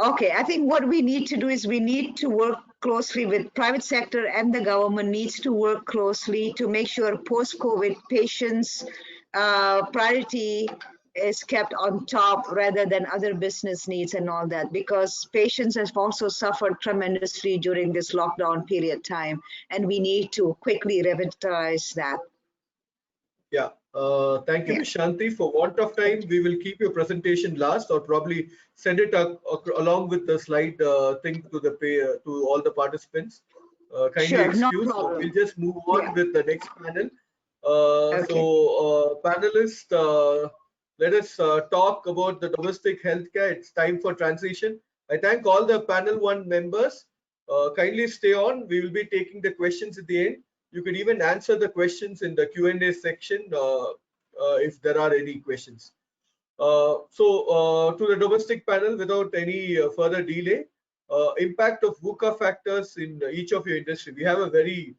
Okay, I think what we need to do is we need to work closely with private sector, and the government needs to work closely to make sure post-COVID patients' priority is kept on top rather than other business needs and all that, because patients have also suffered tremendously during this lockdown period time, and we need to quickly revitalize that. Yeah. Thank you, Yeah. Ms. Shanti. For want of time, we will keep your presentation last, or probably send it along with the slide thing to to all the participants. Kindly Sure, no excuse. problem. We'll just move on Yeah. with the next panel. Okay. Panelists, let us talk about the domestic healthcare. It's time for transition. I thank all the panel one members. Kindly stay on. We will be taking the questions at the end. You could even answer the questions in the Q&A section if there are any questions. To the domestic panel, without any further delay, impact of VUCA factors in each of your industry. We have a very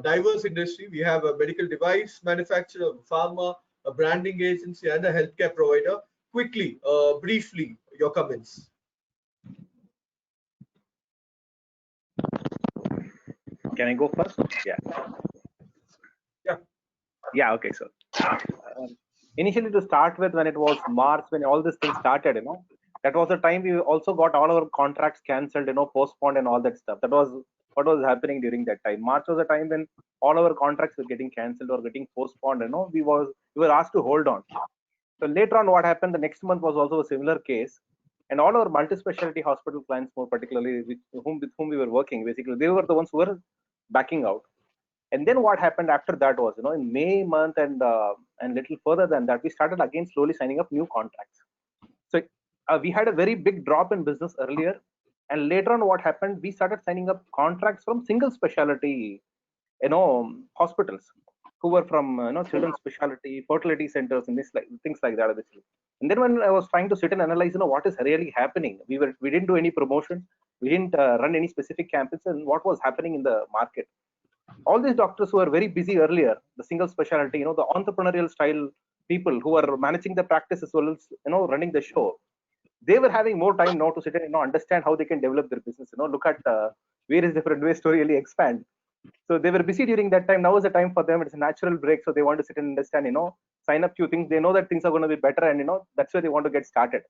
diverse industry. We have a medical device manufacturer, pharma, a branding agency, and a healthcare provider. Quickly, briefly, your comments. Can I go first? Yeah. Yeah. Okay. So initially, to start with, when it was March, when all this thing started, that was the time we also got all our contracts cancelled, postponed and all that stuff. That was what was happening during that time. March was the time when all our contracts were getting cancelled or getting postponed. We were asked to hold on. So later on, what happened? The next month was also a similar case, and all our multi-specialty hospital clients, more particularly with whom we were working, basically they were the ones who were backing out. And then what happened after that was, in May month and little further than that, we started again slowly signing up new contracts. So we had a very big drop in business earlier, and later on what happened, we started signing up contracts from single specialty, hospitals who were from children's specialty, fertility centers, and things like that. Basically. And then when I was trying to sit and analyze, what is really happening, we didn't do any promotion, we didn't run any specific campaigns, and what was happening in the market. All these doctors who were very busy earlier, the single specialty, the entrepreneurial style people who were managing the practice as well as running the show, they were having more time now to sit and understand how they can develop their business. Look at various different ways to really expand. So they were busy during that time. Now is the time for them. It's a natural break, so they want to sit and understand. Sign up few things. They know that things are going to be better, and that's where they want to get started.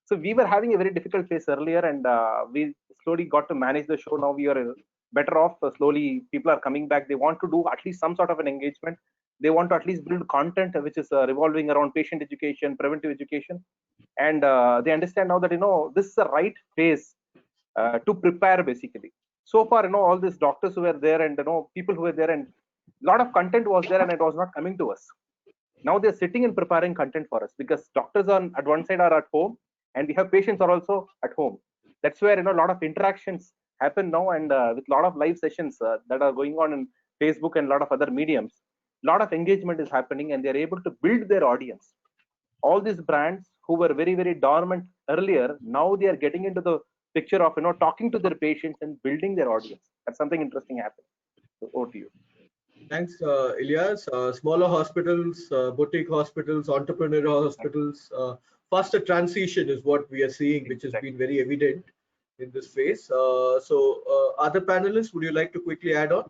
So we were having a very difficult phase earlier, and we slowly got to manage the show. Now we are better off. Slowly, people are coming back. They want to do at least some sort of an engagement. They want to at least build content which is revolving around patient education, preventive education, and they understand now that this is the right phase to prepare basically. So far, all these doctors who were there and people who were there, and a lot of content was there, and it was not coming to us. Now they're sitting and preparing content for us, because doctors on at one side are at home, and we have patients are also at home. That's where a lot of interactions happen now, and with a lot of live sessions that are going on in Facebook and a lot of other mediums, a lot of engagement is happening, and they're able to build their audience. All these brands who were very, very dormant earlier, now they are getting into the picture of talking to their patients and building their audience. That's something interesting happening. So over to you. Thanks, Ilyas. Smaller hospitals, boutique hospitals, entrepreneurial hospitals, faster transition is what we are seeing, which has been very evident in this phase. Other panelists, would you like to quickly add on?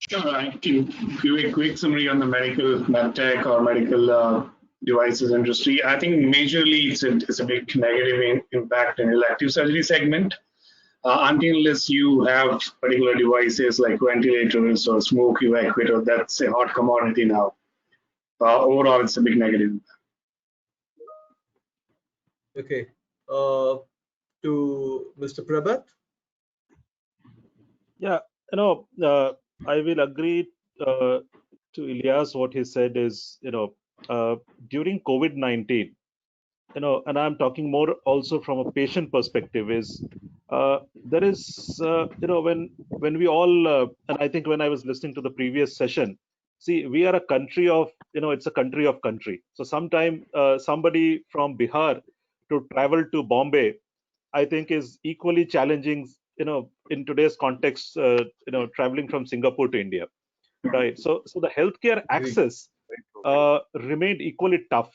Sure, I can give a quick summary on the medical medtech or medical devices industry. I think majorly it's a big negative impact in elective surgery segment. Unless you have particular devices like ventilators or smoke evacuator, that's a hot commodity now. Overall, it's a big negative. Okay. To Mr. Prabhat. Yeah, I will agree to Ilyas. What he said is, during COVID-19, and I'm talking more also from a patient perspective, is there is, when we all, and I think when I was listening to the previous session, see, we are a country of, it's a country of country. So sometime somebody from Bihar to travel to Bombay, I think is equally challenging, in today's context, traveling from Singapore to India, right? So the healthcare access remained equally tough,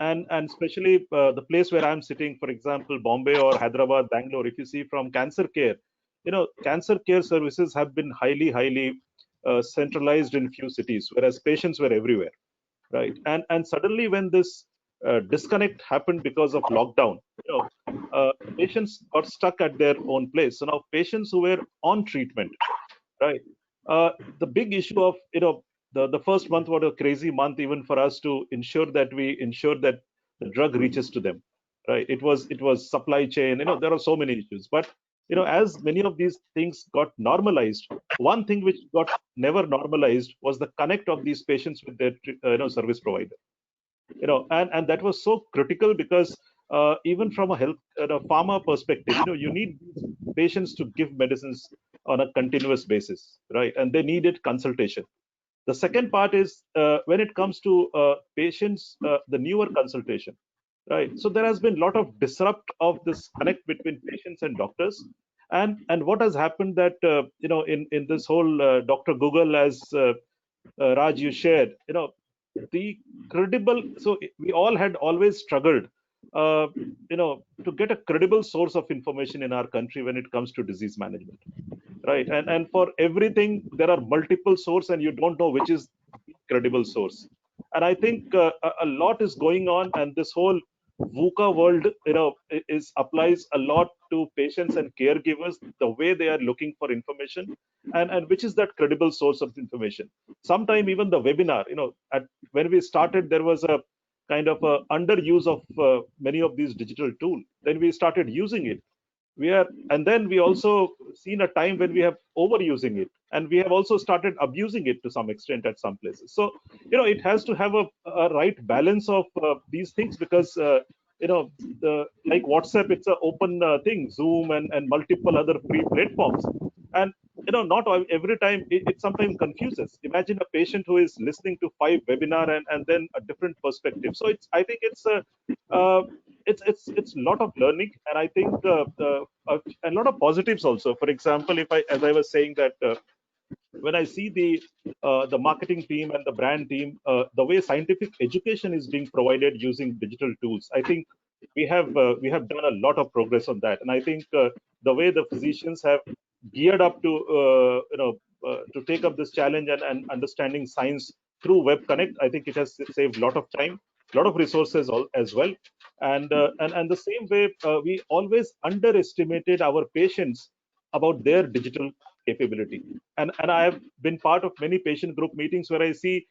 and especially the place where I'm sitting, for example, Bombay or Hyderabad, Bangalore, if you see from cancer care, cancer care services have been highly centralized in few cities, whereas patients were everywhere, right? And suddenly when this disconnect happened because of lockdown, patients got stuck at their own place. So now patients who were on treatment, right? The big issue of the first month was a crazy month even for us to ensure that the drug reaches to them, right? It was supply chain. There are so many issues, but as many of these things got normalized, one thing which got never normalized was the connect of these patients with their service provider. And that was so critical because even from a health pharma perspective, you need these patients to give medicines on a continuous basis, right? And they needed consultation. The second part is when it comes to patients, the newer consultation, right? So there has been a lot of disrupt of this connect between patients and doctors. And what has happened that in this whole Dr. Google, as Raj, you shared, the credible. So we all had always struggled, to get a credible source of information in our country when it comes to disease management, right? And for everything there are multiple sources, and you don't know which is the credible source. And I think a lot is going on, and this whole VUCA world, is applies a lot to patients and caregivers, the way they are looking for information, and which is that credible source of information. Sometime even the webinar, when we started, there was a kind of a underuse of many of these digital tools. Then we started using it. And then we also seen a time when we have overusing it, and we have also started abusing it to some extent at some places. So it has to have a right balance of these things, because like WhatsApp, it's an open thing, Zoom and multiple other free platforms. And not every time, it sometimes confuses. Imagine a patient who is listening to 5 webinar and then a different perspective. So I think it's a lot of learning, and I think a lot of positives also. For example, as I was saying that when I see the marketing team and the brand team, the way scientific education is being provided using digital tools, I think we have done a lot of progress on that. And I think the way the physicians have geared up to take up this challenge and understanding science through Web Connect, I think it has saved a lot of time, a lot of resources as well. And the same way, we always underestimated our patients about their digital capability. And I have been part of many patient group meetings where I see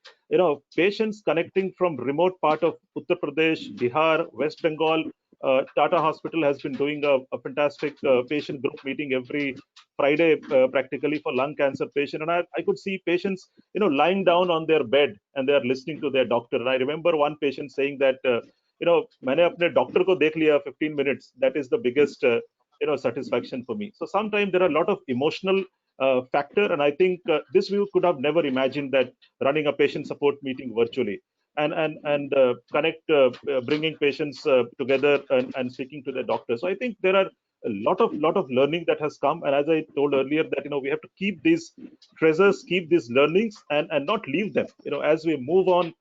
patients connecting from remote part of Uttar Pradesh, Bihar, West Bengal. Tata Hospital has been doing a fantastic patient group meeting every Friday, practically, for lung cancer patient. And I could see patients lying down on their bed, and they are listening to their doctor. And I remember one patient saying that मैंने अपने doctor को देख लिया 15 minutes. That is the biggest satisfaction for me. So sometimes there are a lot of emotional factor, and I think this we could have never imagined, that running a patient support meeting virtually and connect, bringing patients together and speaking to their doctor. So I think there are a lot of learning that has come, and as I told earlier, that we have to keep these treasures, keep these learnings, and not leave them. As we move on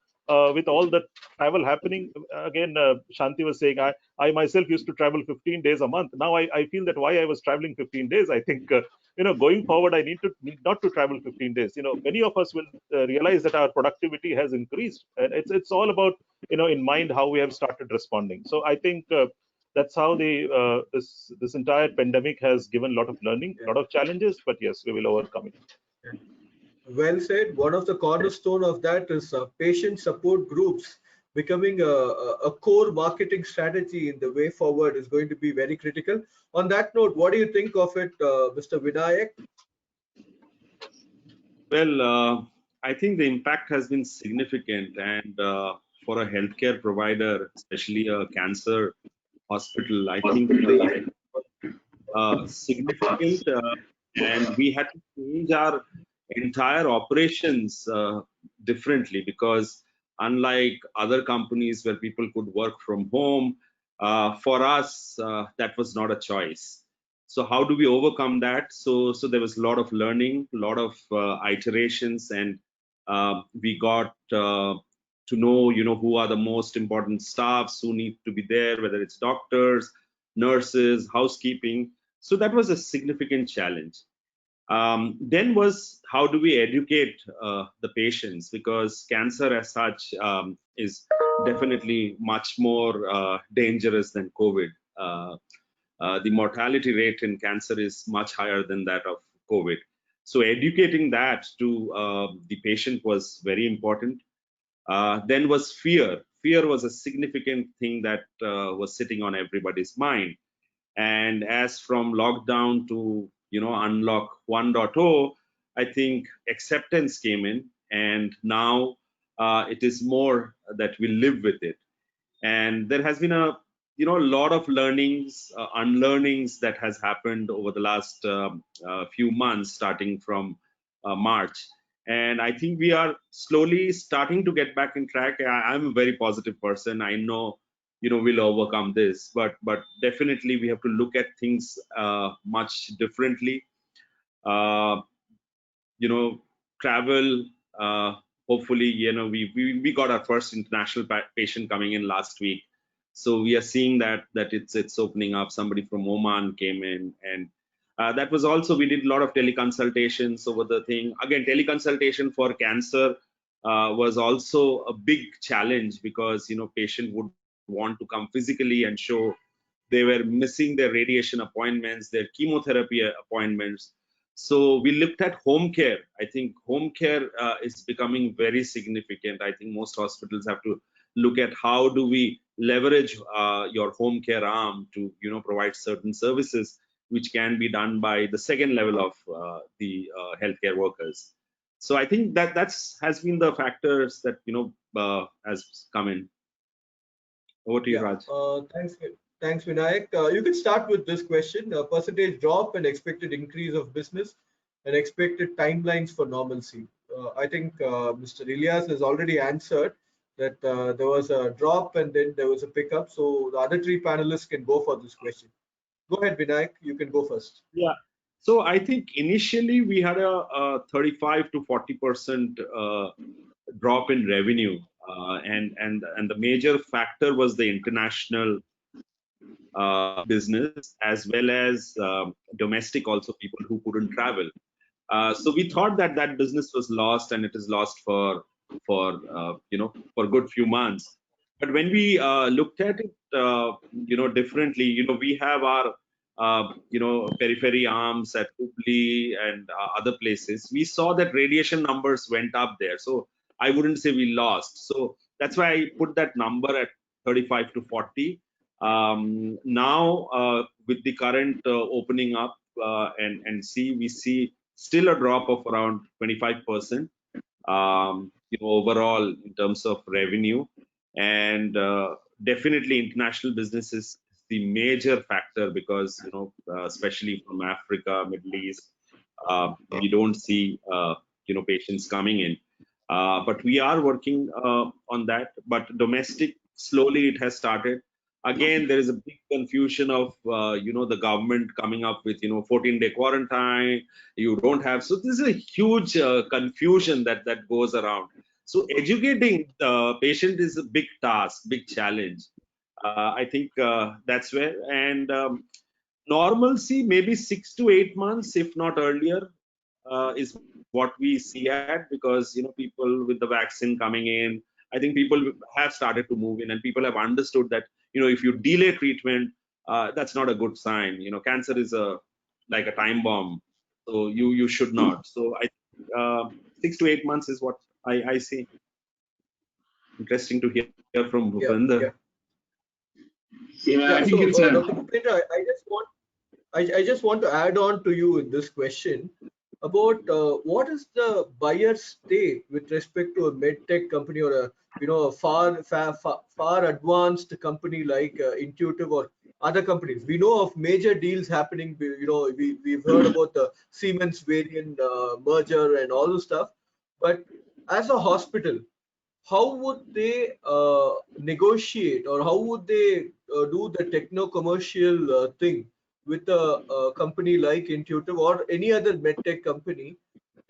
with all the travel happening. Again, Shanti was saying, I myself used to travel 15 days a month. Now I feel that why I was traveling 15 days. I think going forward, I need not to travel 15 days. Many of us will realize that our productivity has increased, and it's all about in mind how we have started responding. So I think that's how this entire pandemic has given a lot of learning, a lot of challenges, but yes, we will overcome it. Well said. One of the cornerstone of that is patient support groups becoming a core marketing strategy in the way forward is going to be very critical. On that note, what do you think of it, Mr. Vinayak? Well, I think the impact has been significant, and for a healthcare provider, especially a cancer hospital, I think significant, and we had to change our entire operations differently, because unlike other companies where people could work from home, for us that was not a choice. So how do we overcome that? So there was a lot of learning, a lot of iterations, and we got to know, who are the most important staffs who need to be there, whether it's doctors, nurses, housekeeping. So that was a significant challenge. Then was, how do we educate the patients, because cancer as such is definitely much more dangerous than COVID. The mortality rate in cancer is much higher than that of COVID. So educating that to the patient was very important. Then was fear. Fear was a significant thing that was sitting on everybody's mind. And as from lockdown to unlock 1.0, I think acceptance came in, and now it is more that we live with it. And there has been a lot of learnings, unlearnings that has happened over the last few months, starting from March. And I think we are slowly starting to get back in track. I'm a very positive person. I know we'll overcome this, but definitely we have to look at things much differently. Travel, hopefully, we got our first international patient coming in last week, so we are seeing that it's opening up. Somebody from Oman came in, and that was also, we did a lot of teleconsultations over the thing. Again, teleconsultation for cancer was also a big challenge, because patient would want to come physically and show. They were missing their radiation appointments, their chemotherapy appointments. So we looked at home care. I think home care is becoming very significant. I think most hospitals have to look at how do we leverage your home care arm to provide certain services which can be done by the second level of the healthcare workers. So I think that has been the factors that has come in. Over to you, Raj. Thanks, Vinayak. You can start with this question: percentage drop and expected increase of business, and expected timelines for normalcy. I think Mr. Ilyas has already answered that there was a drop and then there was a pickup. So the other three panelists can go for this question. Go ahead, Vinayak. You can go first. Yeah. So I think initially we had a 35 to 40% drop in revenue, and the major factor was the international business, as well as domestic, also people who couldn't travel. So we thought that business was lost, and it is lost for a good few months. But when we looked at it differently, we have our periphery arms at Hubli and other places. We saw that radiation numbers went up there. So I wouldn't say we lost. So that's why I put that number at 35 to 40. Now with the current opening up and we see still a drop of around 25% overall in terms of revenue, and definitely international business is the major factor, because especially from Africa, Middle East, we don't see patients coming in, but we are working on that. But domestic, slowly it has started. Again, there is a big confusion of the government coming up with 14-day quarantine. You don't have, so this is a huge confusion that goes around. So educating the patient is a big task, big challenge. I think that's where, and normalcy maybe 6 to 8 months, if not earlier, is what we see at, because people with the vaccine coming in, I think people have started to move in, and people have understood that if you delay treatment, that's not a good sign. Cancer is like a time bomb, so you should not. So I think 6 to 8 months is what I see. Interesting to hear from Bhupender. I think it's Dr. Bhupendra, I just want to add on to you in this question about what is the buyer state with respect to a medtech company, or a far advanced company like Intuitive or other companies. We know of major deals happening. We've heard about the Siemens Varian merger and all this stuff. But as a hospital, how would they negotiate, or how would they do the techno-commercial thing with a company like Intuitive or any other medtech company?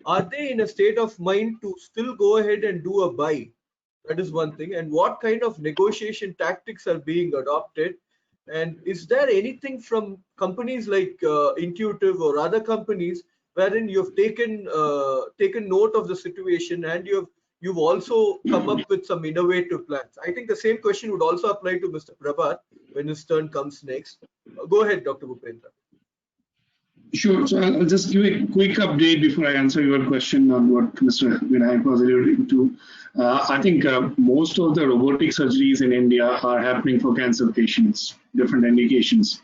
Are they in a state of mind to still go ahead and do a buy? That is one thing. And what kind of negotiation tactics are being adopted? And is there anything from companies like Intuitive or other companies wherein you've taken note of the situation and you've also come up with some innovative plans? I think the same question would also apply to Mr. Prabhat when his turn comes next. Go ahead, Dr. Bhupendra. Sure. So I'll just give a quick update before I answer your question on what Mr. Vinayak was alluding to. I think most of the robotic surgeries in India are happening for cancer patients, different indications.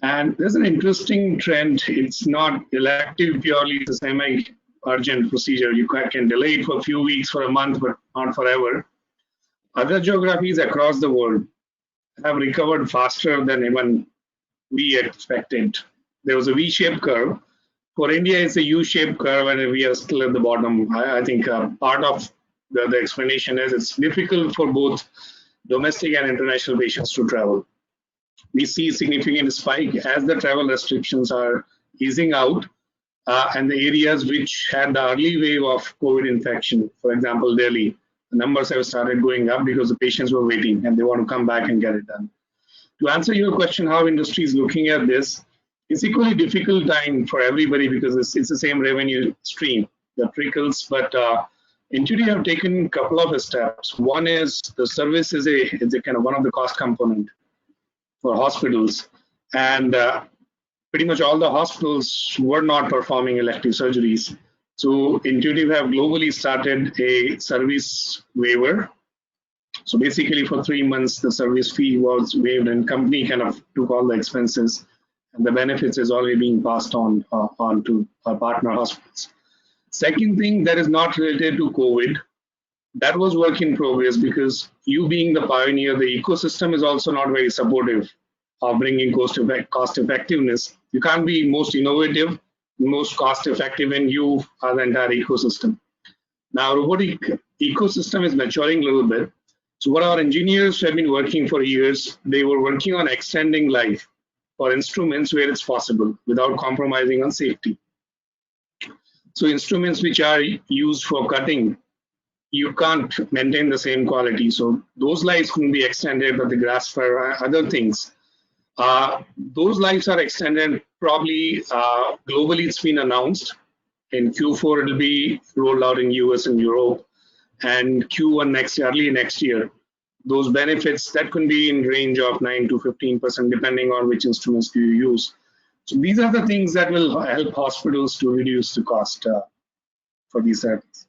And there's an interesting trend. It's not elective purely, it's a semi-urgent procedure. You can delay it for a few weeks, for a month, but not forever. Other geographies across the world have recovered faster than even we expected. There was a V-shaped curve. For India, it's a U-shaped curve, and we are still at the bottom. I think part of the explanation is it's difficult for both domestic and international patients to travel. We see significant spike as the travel restrictions are easing out, and the areas which had the early wave of COVID infection, for example, Delhi, the numbers have started going up because the patients were waiting and they want to come back and get it done. To answer your question, how industry is looking at this, it's equally difficult time for everybody because it's the same revenue stream that trickles. But Intuitive have taken a couple of steps. One is the service is a kind of one of the cost component for hospitals, and pretty much all the hospitals were not performing elective surgeries. So Intuitive have globally started a service waiver. So basically for 3 months, the service fee was waived and company kind of took all the expenses, and the benefits is already being passed on to our partner hospitals. Second thing that is not related to COVID, that was work in progress because you being the pioneer, the ecosystem is also not very supportive of bringing cost effectiveness. You can't be most innovative, most cost effective when you are the entire ecosystem. Now, robotic ecosystem is maturing a little bit. So what our engineers have been working for years, they were working on extending life for instruments where it's possible without compromising on safety. So instruments which are used for cutting, you can't maintain the same quality. So those lives can be extended, but the grasper, other things. Those lives are extended probably globally. It's been announced in Q4. It'll be rolled out in US and Europe, and Q1 early next year. Those benefits that can be in range of 9 to 15% depending on which instruments you use. So these are the things that will help hospitals to reduce the cost for these therapies.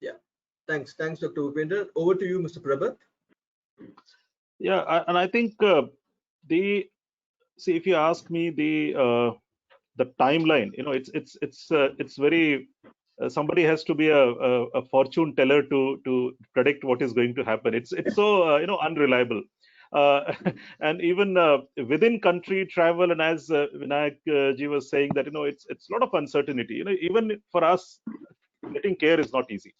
Yeah, thanks, Dr. Bhupendra. Over to you, Mr. Prabhat. Yeah, and I think if you ask me the timeline, it's very somebody has to be a fortune teller to predict what is going to happen. It's so unreliable, and even within country travel, and as Vinayak ji was saying that it's a lot of uncertainty. Even for us, getting care is not easy.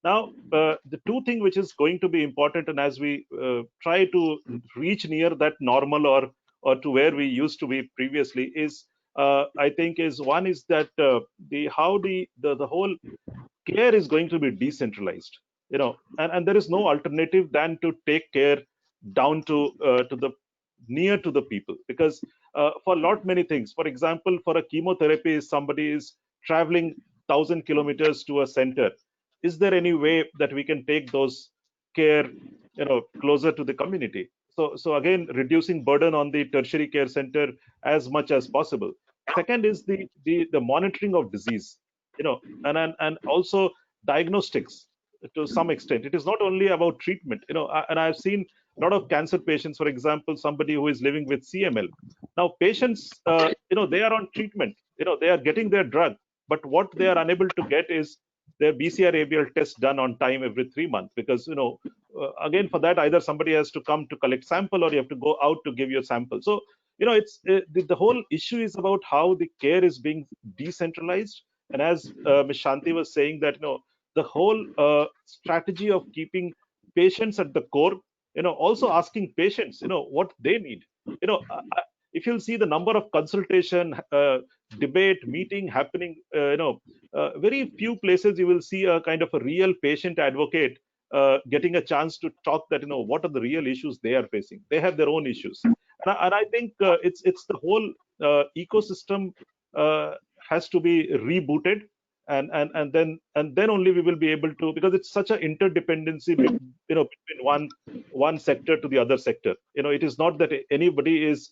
Now, the two things which is going to be important, and as we try to reach near that normal or to where we used to be previously, is I think is one is that the whole care is going to be decentralized, and there is no alternative than to take care down to the near to the people, because for many things, for example, for a chemotherapy, somebody is traveling 1,000 kilometers to a center. Is there any way that we can take those care closer to the community? So again, reducing burden on the tertiary care center as much as possible. Second is the monitoring of disease, and also diagnostics to some extent. It is not only about treatment, and I've seen a lot of cancer patients, for example, somebody who is living with CML. Now patients, they are on treatment, they are getting their drug, but what they are unable to get is their BCR-ABL test done on time every 3 months, because again, for that, either somebody has to come to collect sample or you have to go out to give you a sample. So it's the whole issue is about how the care is being decentralized, and as Ms. Shanti was saying that the whole strategy of keeping patients at the core, also asking patients what they need. if you'll see the number of consultation, debate, meeting happening, very few places you will see a kind of a real patient advocate getting a chance to talk that, what are the real issues they are facing. They have their own issues. And I think it's the whole ecosystem has to be rebooted, and then only we will be able to, because it's such an interdependency between one sector to the other sector. It is not that anybody is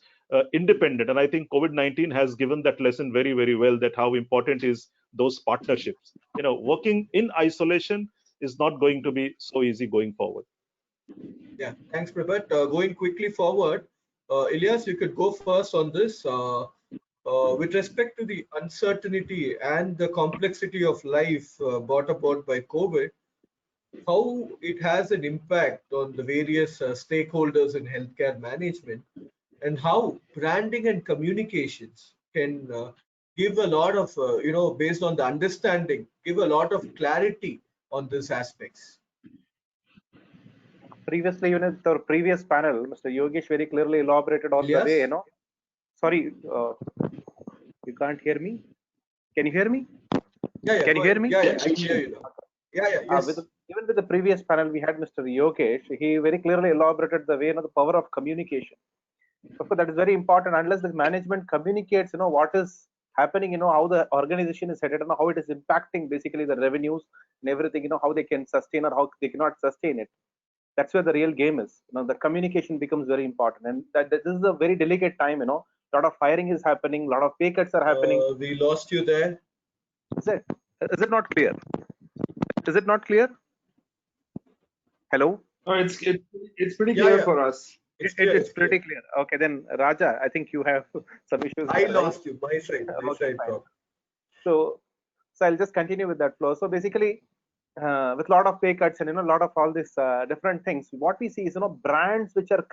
independent, and I think COVID-19 has given that lesson very, very well, that how important is those partnerships. Working in isolation is not going to be so easy going forward. Yeah, thanks, Prabhat. Going quickly forward, Ilyas, you could go first on this. With respect to the uncertainty and the complexity of life brought about by COVID, how it has an impact on the various stakeholders in healthcare management, and how branding and communications can give a lot of, based on the understanding, give a lot of clarity on these aspects. Previously, the previous panel, Mr. Yogesh very clearly elaborated on the way, Ilyas? Sorry, you can't hear me? Can you hear me? Yeah, Can you hear me? Yeah, I can hear you now. Yes. Even with the previous panel, we had Mr. Yogesh. He very clearly elaborated the way, the power of communication. Of course, that is very important. Unless the management communicates, what is happening, how the organization is headed, and how it is impacting basically the revenues and everything, how they can sustain or how they cannot sustain it. That's where the real game is. The communication becomes very important, and that this is a very delicate time. A lot of firing is happening, a lot of pay cuts are happening. We lost you there. Is it not clear? Is it not clear? Hello? Oh, it's pretty clear for us. It's pretty clear. Okay, then Raja, I think you have some issues. I lost you. My side. So I'll just continue with that flow. So basically, with a lot of pay cuts and a lot of all these different things, what we see is brands which are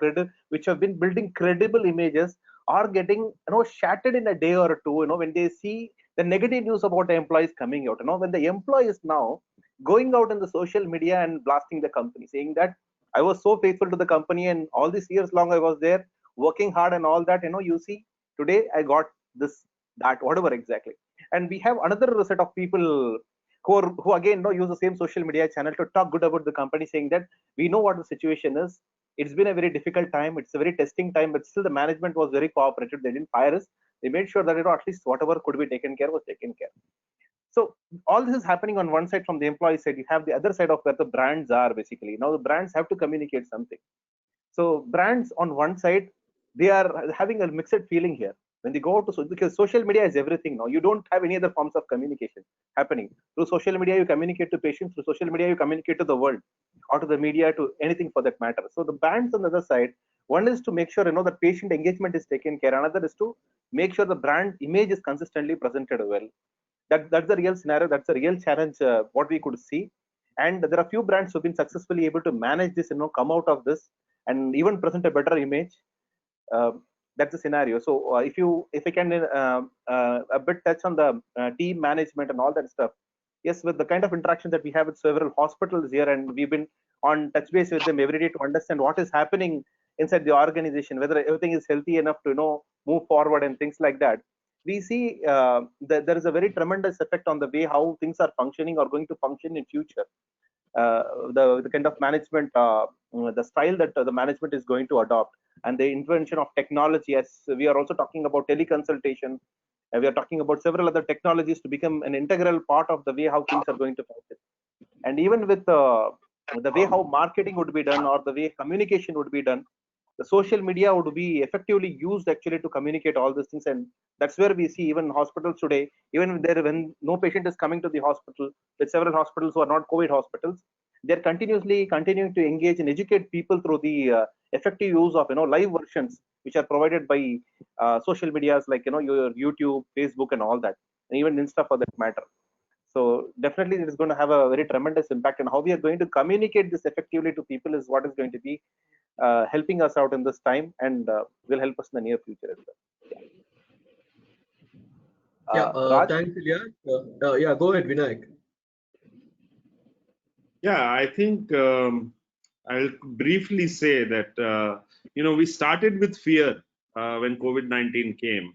which have been building credible images are getting shattered in a day or two. When they see the negative news about the employees coming out. When the employee is now going out in the social media and blasting the company, saying that I was so faithful to the company and all these years long I was there working hard and all that. You see, today I got this, that, whatever exactly. And we have another set of people who again use the same social media channel to talk good about the company, saying that we know what the situation is. It's been a very difficult time. It's a very testing time, but still the management was very cooperative. They didn't fire us. They made sure that at least whatever could be taken care was taken care. So all this is happening on one side from the employee side. You have the other side of where the brands are basically. Now the brands have to communicate something. So brands on one side, they are having a mixed feeling here. When they go to, because social media is everything now. You don't have any other forms of communication happening. Through social media, you communicate to patients. Through social media, you communicate to the world, or to the media, to anything for that matter. So the brands on the other side, one is to make sure that patient engagement is taken care. Another is to make sure the brand image is consistently presented well. That's the real scenario. That's the real challenge. What we could see, and there are few brands who've been successfully able to manage this. Come out of this and even present a better image. That's the scenario. So if I can a bit touch on the team management and all that stuff. Yes, with the kind of interaction that we have with several hospitals here, and we've been on touch base with them every day to understand what is happening inside the organization, whether everything is healthy enough to move forward and things like that. We see that there is a very tremendous effect on the way how things are functioning or going to function in future. The kind of management, the style that the management is going to adopt, and the intervention of technology, as we are also talking about teleconsultation, we are talking about several other technologies to become an integral part of the way how things are going to function. And even with the way how marketing would be done or the way communication would be done, the social media would be effectively used actually to communicate all these things. And that's where we see even hospitals today, even there when no patient is coming to the hospital, with several hospitals who are not COVID hospitals, they're continuously continuing to engage and educate people through the effective use of live versions which are provided by social medias like your YouTube, Facebook, and all that, and even Insta for that matter. So definitely it is going to have a very tremendous impact, and how we are going to communicate this effectively to people is what is going to be helping us out in this time, and will help us in the near future as well. Thanks, Ilya. Yeah, go ahead, Vinayak. Yeah, I think I'll briefly say that we started with fear when COVID-19 came.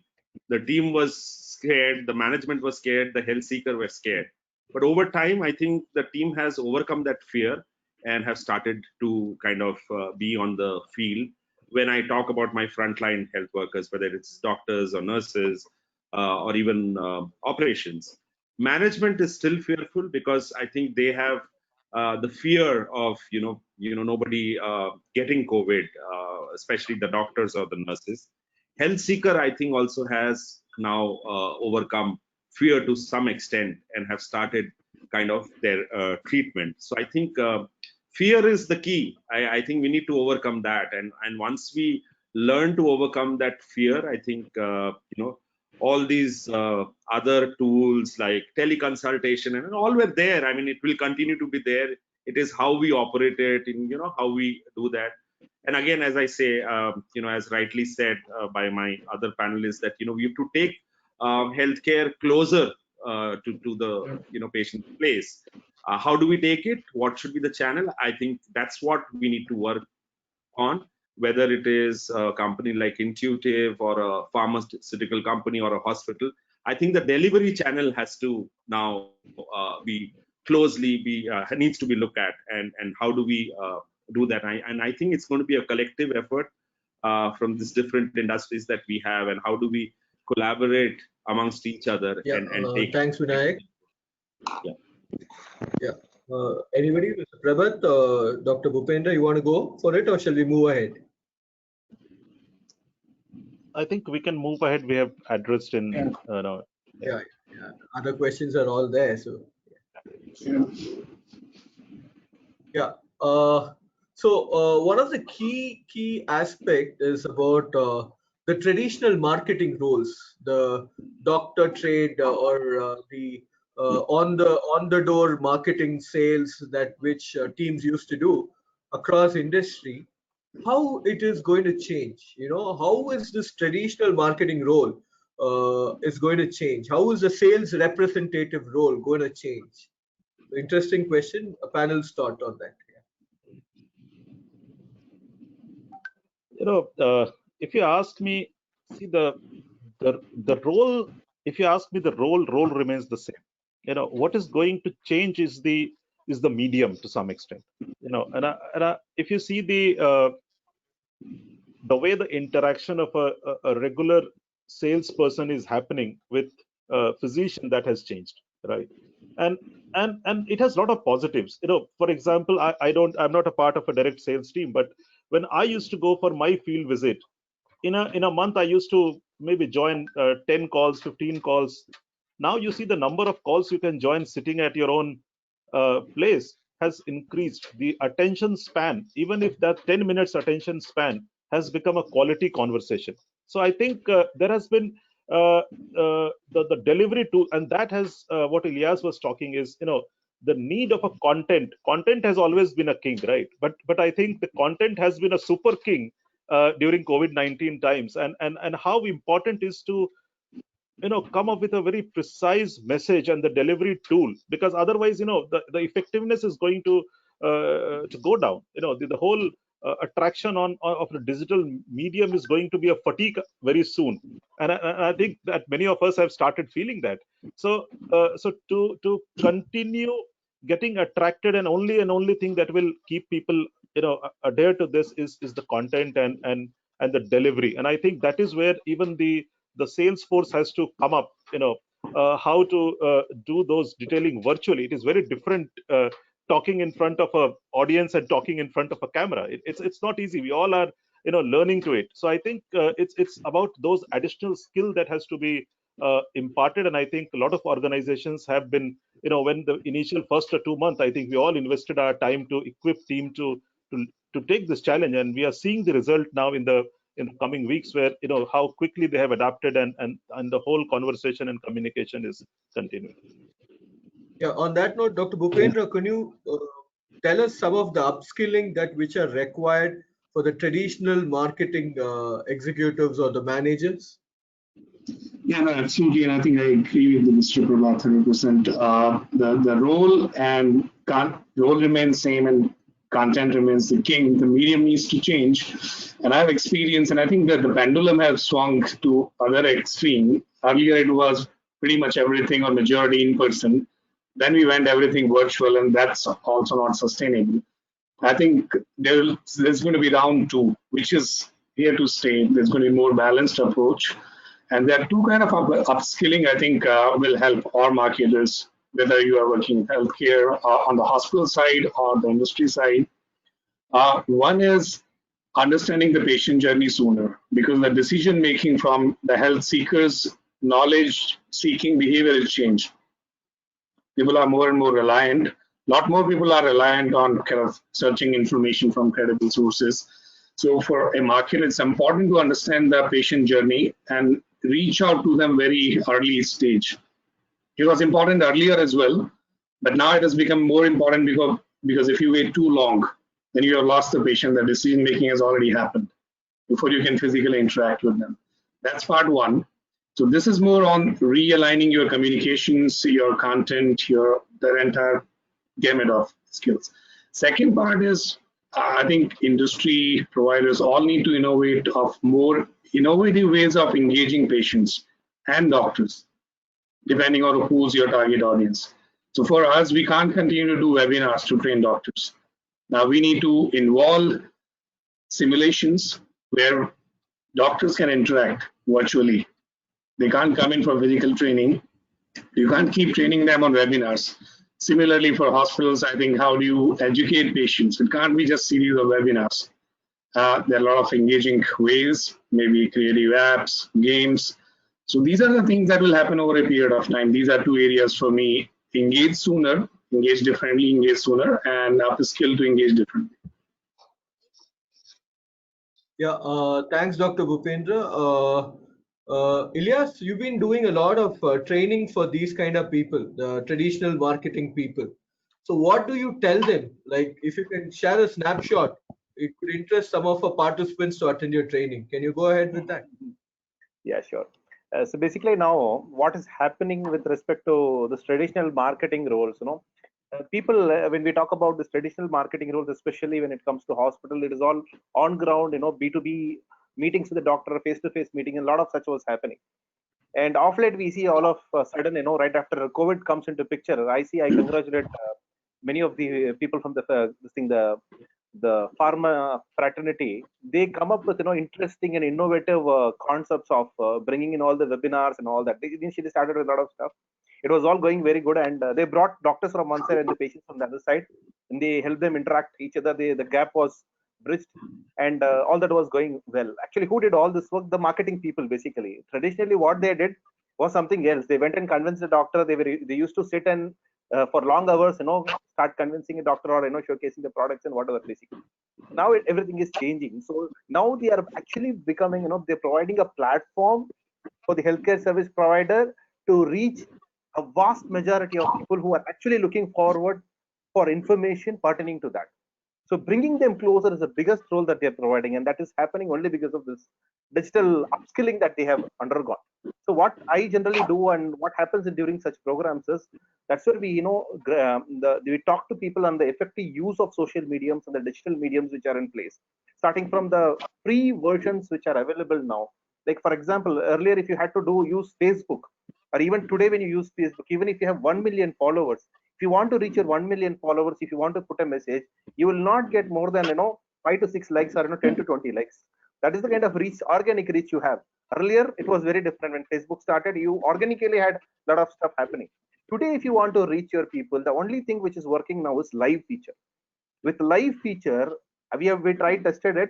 The team was scared, the management was scared, the health seeker were scared. But over time, I think the team has overcome that fear and have started to kind of be on the field. When I talk about my frontline health workers, whether it's doctors or nurses or even operations, management is still fearful because I think they have the fear of nobody getting COVID, especially the doctors or the nurses. Health seeker, I think, also has now overcome fear to some extent and have started kind of their treatment. So I think fear is the key. I think we need to overcome that, and once we learn to overcome that fear, I think all these other tools like teleconsultation and all were there. I mean, it will continue to be there. It is how we operate it, and how we do that. And again, as I say, as rightly said by my other panelists, that we have to take healthcare closer to the patient place. How do we take it? What should be the channel? I think that's what we need to work on, whether it is a company like Intuitive or a pharmaceutical company or a hospital. I think the delivery channel has to now be needs to be looked at, and how do we do that? And I think it's going to be a collective effort from these different industries that we have, and how do we collaborate amongst each other and take. Thanks, Vinayak. Yeah. Anybody? Prabhat, Dr. Bhupendra, you want to go for it, or shall we move ahead? I think we can move ahead. We have addressed in Other questions are all there. So one of the key aspect is about the traditional marketing roles, the doctor trade or the on the door marketing sales that which teams used to do across industry. How it is going to change? How is this traditional marketing role is going to change? How is the sales representative role going to change? Interesting question. A panel's thought on that. If you ask me, see the role. If you ask me, the role remains the same. What is going to change is the medium to some extent. If you see the way the interaction of a regular salesperson is happening with a physician, that has changed, right? And it has a lot of positives. For example, I'm not a part of a direct sales team, but when I used to go for my field visit, in a month I used to maybe join 10 calls, 15 calls. Now you see the number of calls you can join sitting at your own place has increased. The attention span, even if that 10 minutes attention span, has become a quality conversation. So I think there has been the delivery tool, and that has what Ilyas was talking is, the need of a content. Content has always been a king, right? But I think the content has been a super king during COVID-19 times, and how important is to come up with a very precise message and the delivery tool, because otherwise the effectiveness is going to go down. The whole attraction of the digital medium is going to be a fatigue very soon, and I think that many of us have started feeling that. So to continue getting attracted, and only thing that will keep people adhere to this is the content and the delivery. And I think that is where even the sales force has to come up, how to do those detailing virtually. It is very different talking in front of an audience and talking in front of a camera. It's not easy. We all are learning to it. So I think it's about those additional skill that has to be imparted. And I think a lot of organizations have been, when the initial first or 2 months, I think we all invested our time to equip team to take this challenge, and we are seeing the result now in the coming weeks, where how quickly they have adapted, and the whole conversation and communication is continuing. Yeah. On that note, Dr. Bhupendra, can you tell us some of the upskilling that which are required for the traditional marketing executives or the managers? Yeah, no, absolutely, and I think I agree with Mr. Prabhat 100%. The role remains same, and content remains the king. The medium needs to change. And I've experienced, and I think that the pendulum has swung to other extreme. Earlier it was pretty much everything or majority in person. Then we went everything virtual, and that's also not sustainable. I think there's going to be round two, which is here to stay. There's going to be more balanced approach. And there are two kind of upskilling I think will help our marketers, whether you are working in healthcare on the hospital side or the industry side. One is understanding the patient journey sooner, because the decision making from the health seekers, knowledge seeking behavior is changed. People are more and more reliant. A lot more people are reliant on kind of searching information from credible sources. So for a market, it's important to understand the patient journey and reach out to them very early stage. It was important earlier as well, but now it has become more important because if you wait too long, then you have lost the patient. The decision making has already happened before you can physically interact with them. That's part one. So this is more on realigning your communications, your content, the entire gamut of skills. Second part is, I think industry providers all need to innovate of more innovative ways of engaging patients and doctors, depending on who's your target audience. So for us, we can't continue to do webinars to train doctors. Now we need to involve simulations where doctors can interact virtually. They can't come in for physical training. You can't keep training them on webinars. Similarly for hospitals, I think, how do you educate patients? It can't be just series of webinars. There are a lot of engaging ways, maybe creative apps, games. So these are the things that will happen over a period of time. These are two areas for me: engage sooner, engage differently, engage sooner, and upskill to engage differently. Yeah, thanks, Dr. Bhupendra. Ilyas, you've been doing a lot of training for these kind of people, the traditional marketing people. So what do you tell them? Like, if you can share a snapshot, it could interest some of our participants to attend your training. Can you go ahead with that? Yeah, sure. So basically now what is happening with respect to this traditional marketing roles, people, when we talk about this traditional marketing roles, especially when it comes to hospital, it is all on ground, B2B meetings with the doctor, face-to-face meeting, and a lot of such was happening. And off late, we see all of a sudden, right after COVID comes into picture, I congratulate many of the people from the pharma fraternity. They come up with interesting and innovative concepts of bringing in all the webinars and all that. They initially started with a lot of stuff. It was all going very good, and they brought doctors from one side and the patients from the other side, and they helped them interact each other. The gap was bridged, and all that was going well. Actually, who did all this work? The marketing people, basically. Traditionally, what they did was something else. They went and convinced the doctor. They used to sit and for long hours, start convincing a doctor or showcasing the products and whatever, basically. Now everything is changing. So now they are actually becoming, they're providing a platform for the healthcare service provider to reach a vast majority of people who are actually looking forward for information pertaining to that. So bringing them closer is the biggest role that they're providing, and that is happening only because of this digital upskilling that they have undergone. So what I generally do and what happens during such programs is, that's where we we talk to people on the effective use of social mediums and the digital mediums which are in place, starting from the free versions which are available now. Like for example, earlier if you had to use Facebook, or even today when you use Facebook, even if you have 1 million followers, if you want to reach your 1 million followers, if you want to put a message, you will not get more than 5 to 6 likes or 10 to 20 likes. That is the kind of reach, organic reach you have. Earlier it was very different. When Facebook started, you organically had a lot of stuff happening. Today, if you want to reach your people, the only thing which is working now is live feature. With live feature, we tried tested it.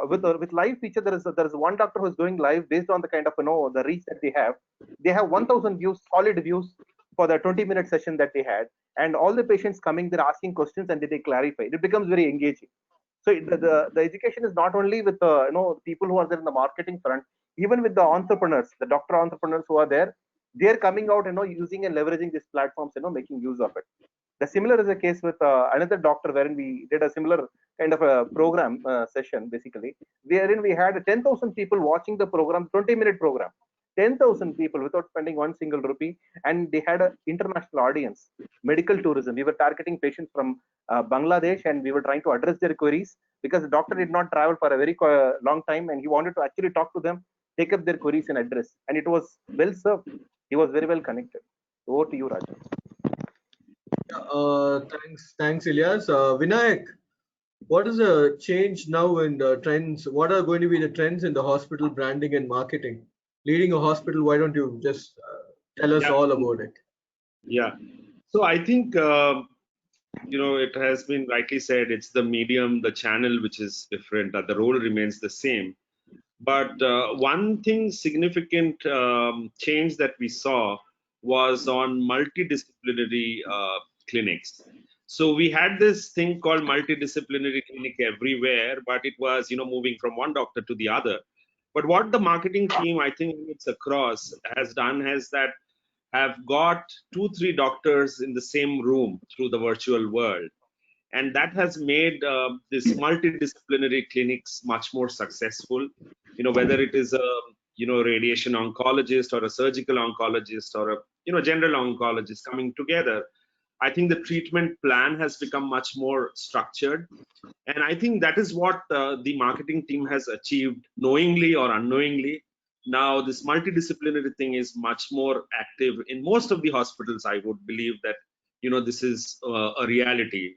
With live feature, there is one doctor who is going live based on the kind of the reach that they have. They have 1,000 views, solid views for the 20-minute session that they had, and all the patients coming, they're asking questions and they clarify. It becomes very engaging. So the education is not only with people who are there in the marketing front, even with the entrepreneurs, the doctor entrepreneurs who are there, they're coming out, using and leveraging these platforms, making use of it. The similar is the case with another doctor, wherein we did a similar kind of a program session, basically, wherein we had 10,000 people watching the program, 20-minute program. 10,000 people without spending one single rupee, and they had an international audience. Medical tourism. We were targeting patients from Bangladesh, and we were trying to address their queries because the doctor did not travel for a very long time, and he wanted to actually talk to them, take up their queries and address, and it was well served. He was very well connected. Over to you, Raja. Thanks, Ilyas. Vinayak, what is the change now in the trends? What are going to be the trends in the hospital branding and marketing? Leading a hospital, why don't you just tell us all about it? Yeah. So I think, it has been rightly said, it's the medium, the channel, which is different. The role remains the same. But one thing significant change that we saw was on multidisciplinary clinics. So we had this thing called multidisciplinary clinic everywhere, but it was, moving from one doctor to the other. But what the marketing team, I think it's across, has done is that have got 2-3 doctors in the same room through the virtual world. And that has made this multidisciplinary clinics much more successful. Whether it is a radiation oncologist or a surgical oncologist or a general oncologist coming together, I think the treatment plan has become much more structured. And I think that is what the marketing team has achieved, knowingly or unknowingly. Now, this multidisciplinary thing is much more active in most of the hospitals. I would believe that, this is a reality.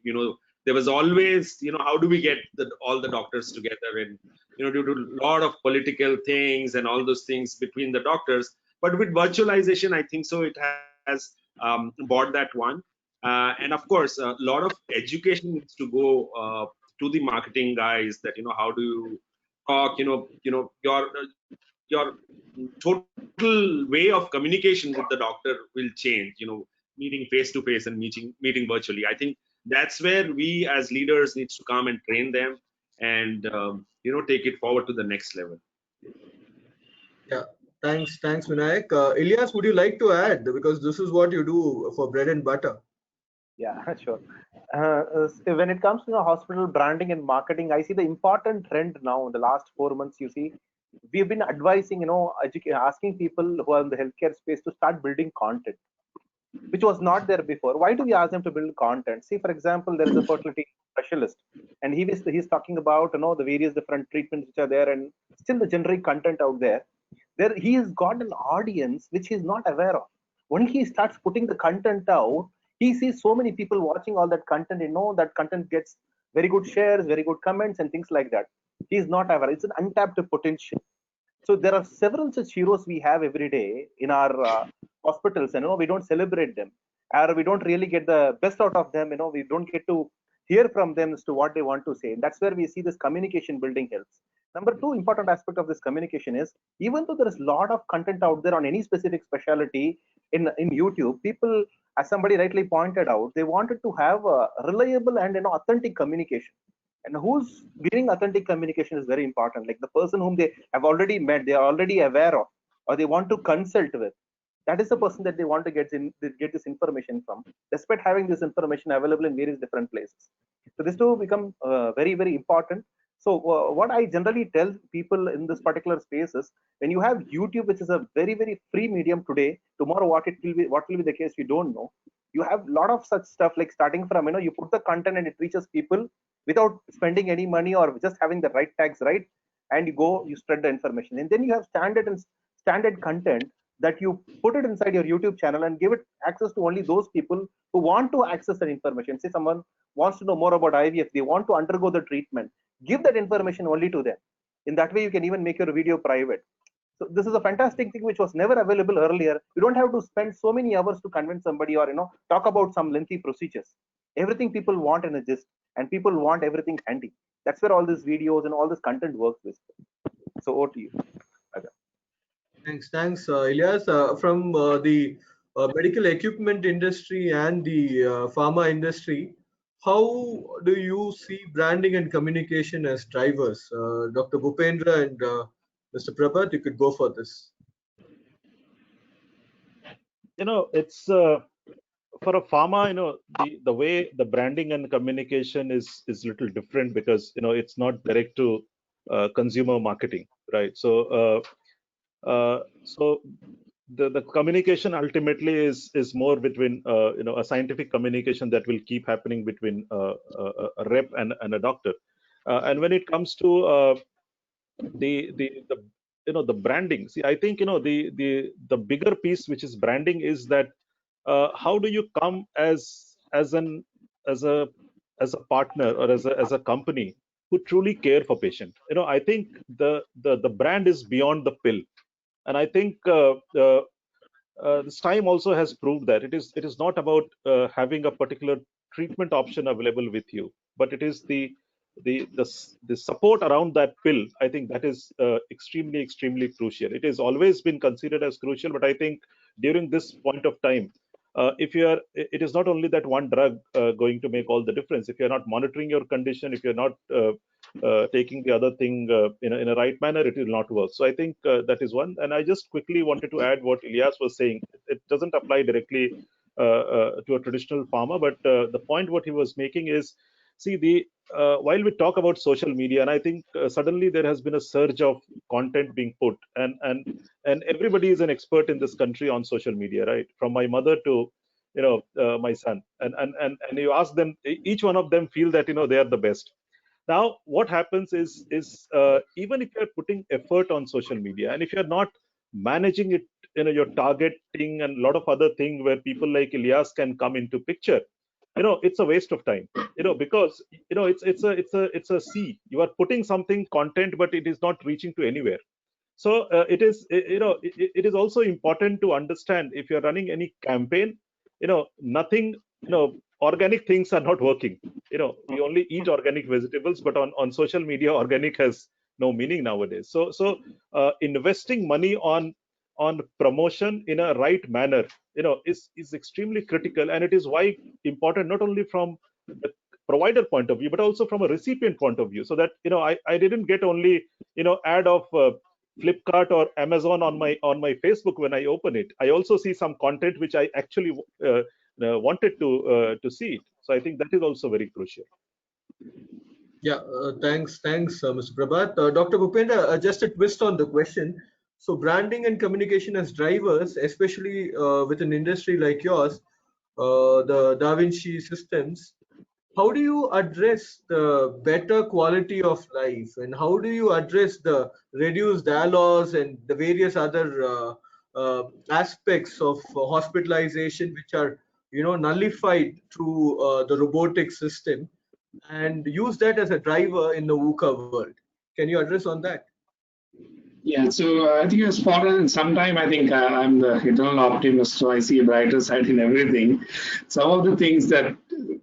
There was always, how do we get all the doctors together, and, due to a lot of political things and all those things between the doctors. But with virtualization, I think so it has bought that one. And of course, a lot of education needs to go to the marketing guys that, how do you talk, your total way of communication with the doctor will change, meeting face to face and meeting virtually. I think that's where we as leaders needs to come and train them and, take it forward to the next level. Yeah, thanks, Vinayak. Ilyas, would you like to add? Because this is what you do for bread and butter. Yeah, sure. When it comes to hospital branding and marketing, I see the important trend now in the last 4 months. You see, we've been advising, asking people who are in the healthcare space to start building content, which was not there before. Why do we ask them to build content? See, for example, there is a fertility specialist, and he's talking about the various different treatments which are there, and still the generic content out there. There he has got an audience which he's not aware of. When he starts putting the content out, he sees so many people watching all that content. That content gets very good shares, very good comments, and things like that. He's not aware. It's an untapped potential. So there are several such heroes we have every day in our hospitals, and we don't celebrate them, or we don't really get the best out of them. We don't get to hear from them as to what they want to say. And that's where we see this communication building helps. Number 2 important aspect of this communication is, even though there is a lot of content out there on any specific specialty in YouTube, people, as somebody rightly pointed out, they wanted to have a reliable and authentic communication. And who's giving authentic communication is very important. Like the person whom they have already met, they are already aware of, or they want to consult with. That is the person that they want to get this information from, despite having this information available in various different places. So this will become very, very important. So what I generally tell people in this particular space is, when you have YouTube, which is a very, very free medium today, tomorrow what will be the case, we don't know. You have a lot of such stuff, like starting from, you put the content and it reaches people without spending any money or just having the right tags, right? And you spread the information. And then you have standard content that you put it inside your YouTube channel and give it access to only those people who want to access that information. Say someone wants to know more about IVF, they want to undergo the treatment, give that information only to them. In that way, you can even make your video private. So this is a fantastic thing which was never available earlier. You don't have to spend so many hours to convince somebody or talk about some lengthy procedures. Everything people want in a gist, and people want everything handy. That's where all these videos and all this content works with. So over to you. Thanks, Ilyas. From the medical equipment industry and the pharma industry, how do you see branding and communication as drivers? Dr. Bhupendra and Mr. Prabhat, you could go for this. It's for a pharma, the way the branding and communication is little different, because it's not direct to consumer marketing, right? So So the communication ultimately is more between a scientific communication that will keep happening between a rep and a doctor. And when it comes to the branding, see, I think the bigger piece, which is branding, is that how do you come as a partner or as a company who truly care for patient. I think the brand is beyond the pill, and I think this time also has proved that it is not about having a particular treatment option available with you, but it is the support around that pill. I think that is extremely crucial. It has always been considered as crucial, but I think during this point of time, if you are, it is not only that one drug going to make all the difference. If you're not monitoring your condition, if you're not taking the other thing in a right manner, it will not work. So I think that is one. And I just quickly wanted to add what Ilyas was saying. It doesn't apply directly to a traditional pharma, but the point what he was making is, see, while we talk about social media, and I think suddenly there has been a surge of content being put, and everybody is an expert in this country on social media, right? From my mother to my son, and you ask them, each one of them feel that they are the best. Now, what happens is even if you're putting effort on social media, and if you're not managing it, your targeting and a lot of other things where people like Ilyas can come into picture, it's a waste of time, because it's a sea. You are putting something content, but it is not reaching to anywhere. So it is also important to understand, if you're running any campaign, nothing, organic things are not working. We only eat organic vegetables, but on social media, organic has no meaning nowadays. So investing money on promotion in a right manner, is extremely critical, and it is why important, not only from the provider point of view, but also from a recipient point of view, so that I didn't get only ad of Flipkart or Amazon on my Facebook when I open it. I also see some content which I actually wanted to see it. So I think that is also very crucial. Yeah, thanks, Mr. Prabhat. Dr. Bhupendra, just a twist on the question. So branding and communication as drivers, especially with an industry like yours, the Da Vinci systems, how do you address the better quality of life, and how do you address the reduced DALOS and the various other aspects of hospitalization which are nullified through the robotic system, and use that as a driver in the VUCA world? Can you address on that? Yeah, so I think you're spot on. Sometime I think I'm the eternal optimist, so I see a brighter side in everything. Some of the things that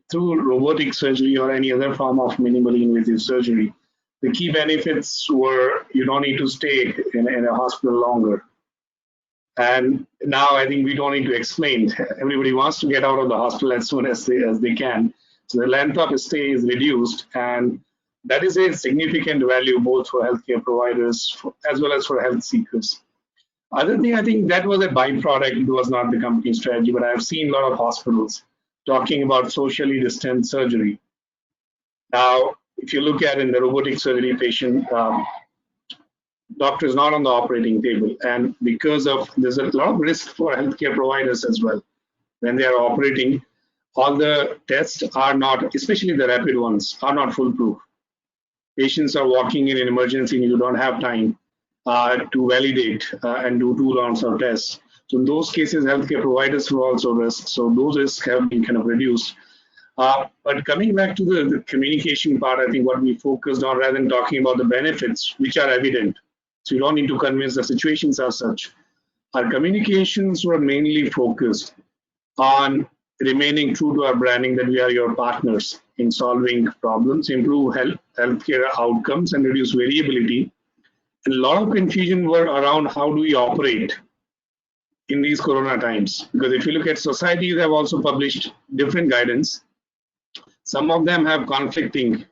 through robotic surgery or any other form of minimally invasive surgery, the key benefits were you don't need to stay in a hospital longer. And now I think we don't need to explain. Everybody wants to get out of the hospital as soon as they can. So the length of stay is reduced, and that is a significant value both for healthcare providers as well as for health seekers. Other thing, I think that was a byproduct. It was not the company strategy, but I've seen a lot of hospitals talking about socially distant surgery. Now, if you look at in the robotic surgery patient, doctor is not on the operating table, and because of there's a lot of risk for healthcare providers as well when they are operating. All the tests are not, especially the rapid ones, are not foolproof. Patients are walking in an emergency and you don't have time to validate and do 2 rounds of tests. So in those cases, healthcare providers will also risk. So those risks have been kind of reduced. But coming back to the communication part, I think what we focused on, rather than talking about the benefits, which are evident, so you don't need to convince the situations as such, our communications were mainly focused on remaining true to our branding, that we are your partners in solving problems, improve healthcare outcomes, and reduce variability. And a lot of confusion were around how do we operate in these corona times. Because if you look at societies, have also published different guidance. Some of them have conflicting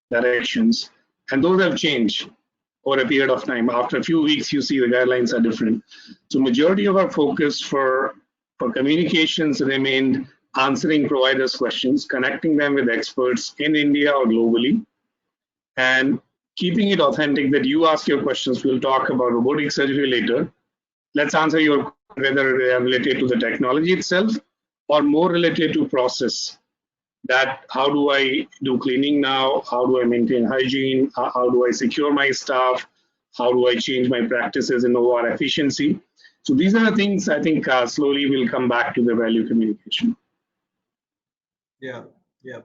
directions, and those have changed over a period of time. After a few weeks, you see the guidelines are different. So majority of our focus for communications remained answering providers' questions, connecting them with experts in India or globally, and keeping it authentic that you ask your questions. We'll talk about robotic surgery later. Let's answer your whether they are related to the technology itself or more related to process. That how do I do cleaning now? How do I maintain hygiene? How do I secure my staff? How do I change my practices in OR efficiency? So these are the things I think slowly will come back to the value communication. Yeah, yeah.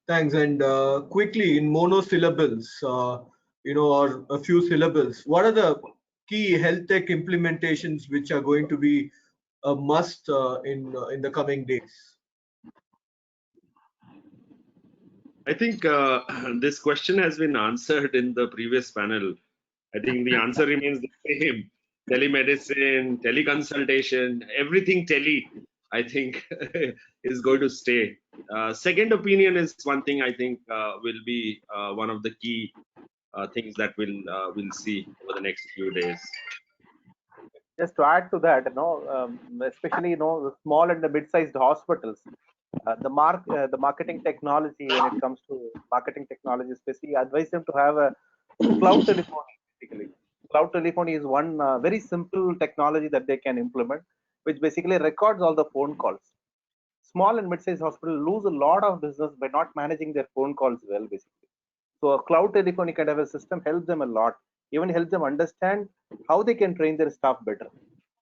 Thanks. And quickly in monosyllables, or a few syllables, what are the key health tech implementations which are going to be a must in the coming days? I think this question has been answered in the previous panel. I think the answer remains the same. Telemedicine, teleconsultation, everything tele, I think, is going to stay. Second opinion is one thing I think will be one of the key things that we'll see over the next few days. Just to add to that, especially the small and the mid-sized hospitals, the marketing technology, when it comes to marketing technology, especially advise them to have a cloud telephony. Basically, cloud telephony is one very simple technology that they can implement, which basically records all the phone calls. Small and mid-sized hospitals lose a lot of business by not managing their phone calls well, basically. So a cloud telephony kind of a system helps them a lot, even helps them understand how they can train their staff better.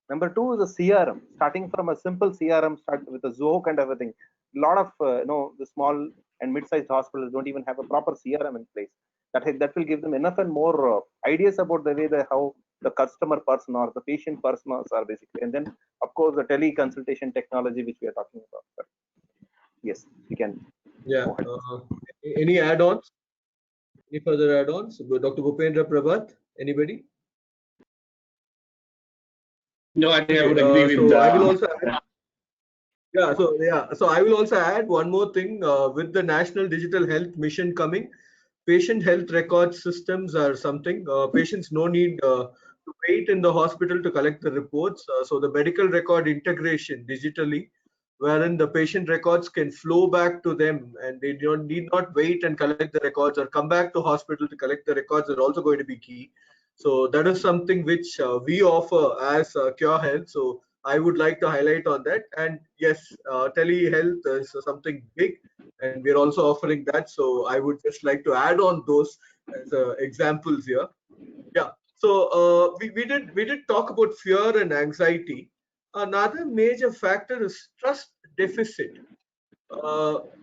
Number two is a CRM. Starting from a simple CRM, start with a Zoho kind of a thing. A lot of the small and mid-sized hospitals don't even have a proper CRM in place. That will give them enough and more ideas about the way how the customer person or the patient personas are basically. And then of course the teleconsultation technology which we are talking about. But yes, we can. Yeah. Any add-ons? Any further add-ons? Dr. Bhupendra Prabhat, anybody? No, I think I would agree with so I will also add, so I will also add one more thing with the National Digital Health Mission coming. Patient health record systems are something. Patients no need to wait in the hospital to collect the reports. So the medical record integration digitally, wherein the patient records can flow back to them and they need not wait and collect the records or come back to hospital to collect the records, are also going to be key. So that is something which we offer as QurHealth. So I would like to highlight on that. And yes, telehealth is something big, and we're also offering that. So I would just like to add on those as examples here. Yeah. So we did talk about fear and anxiety. Another major factor is trust deficit.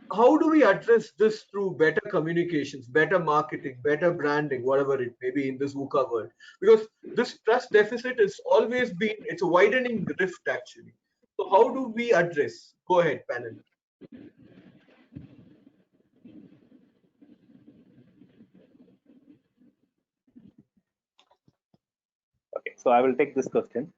How do we address this through better communications, better marketing, better branding, whatever it may be in this VUCA world? Because this trust deficit has always been, it's a widening rift actually. So how do we address? Go ahead, panel. Okay, so I will take this question.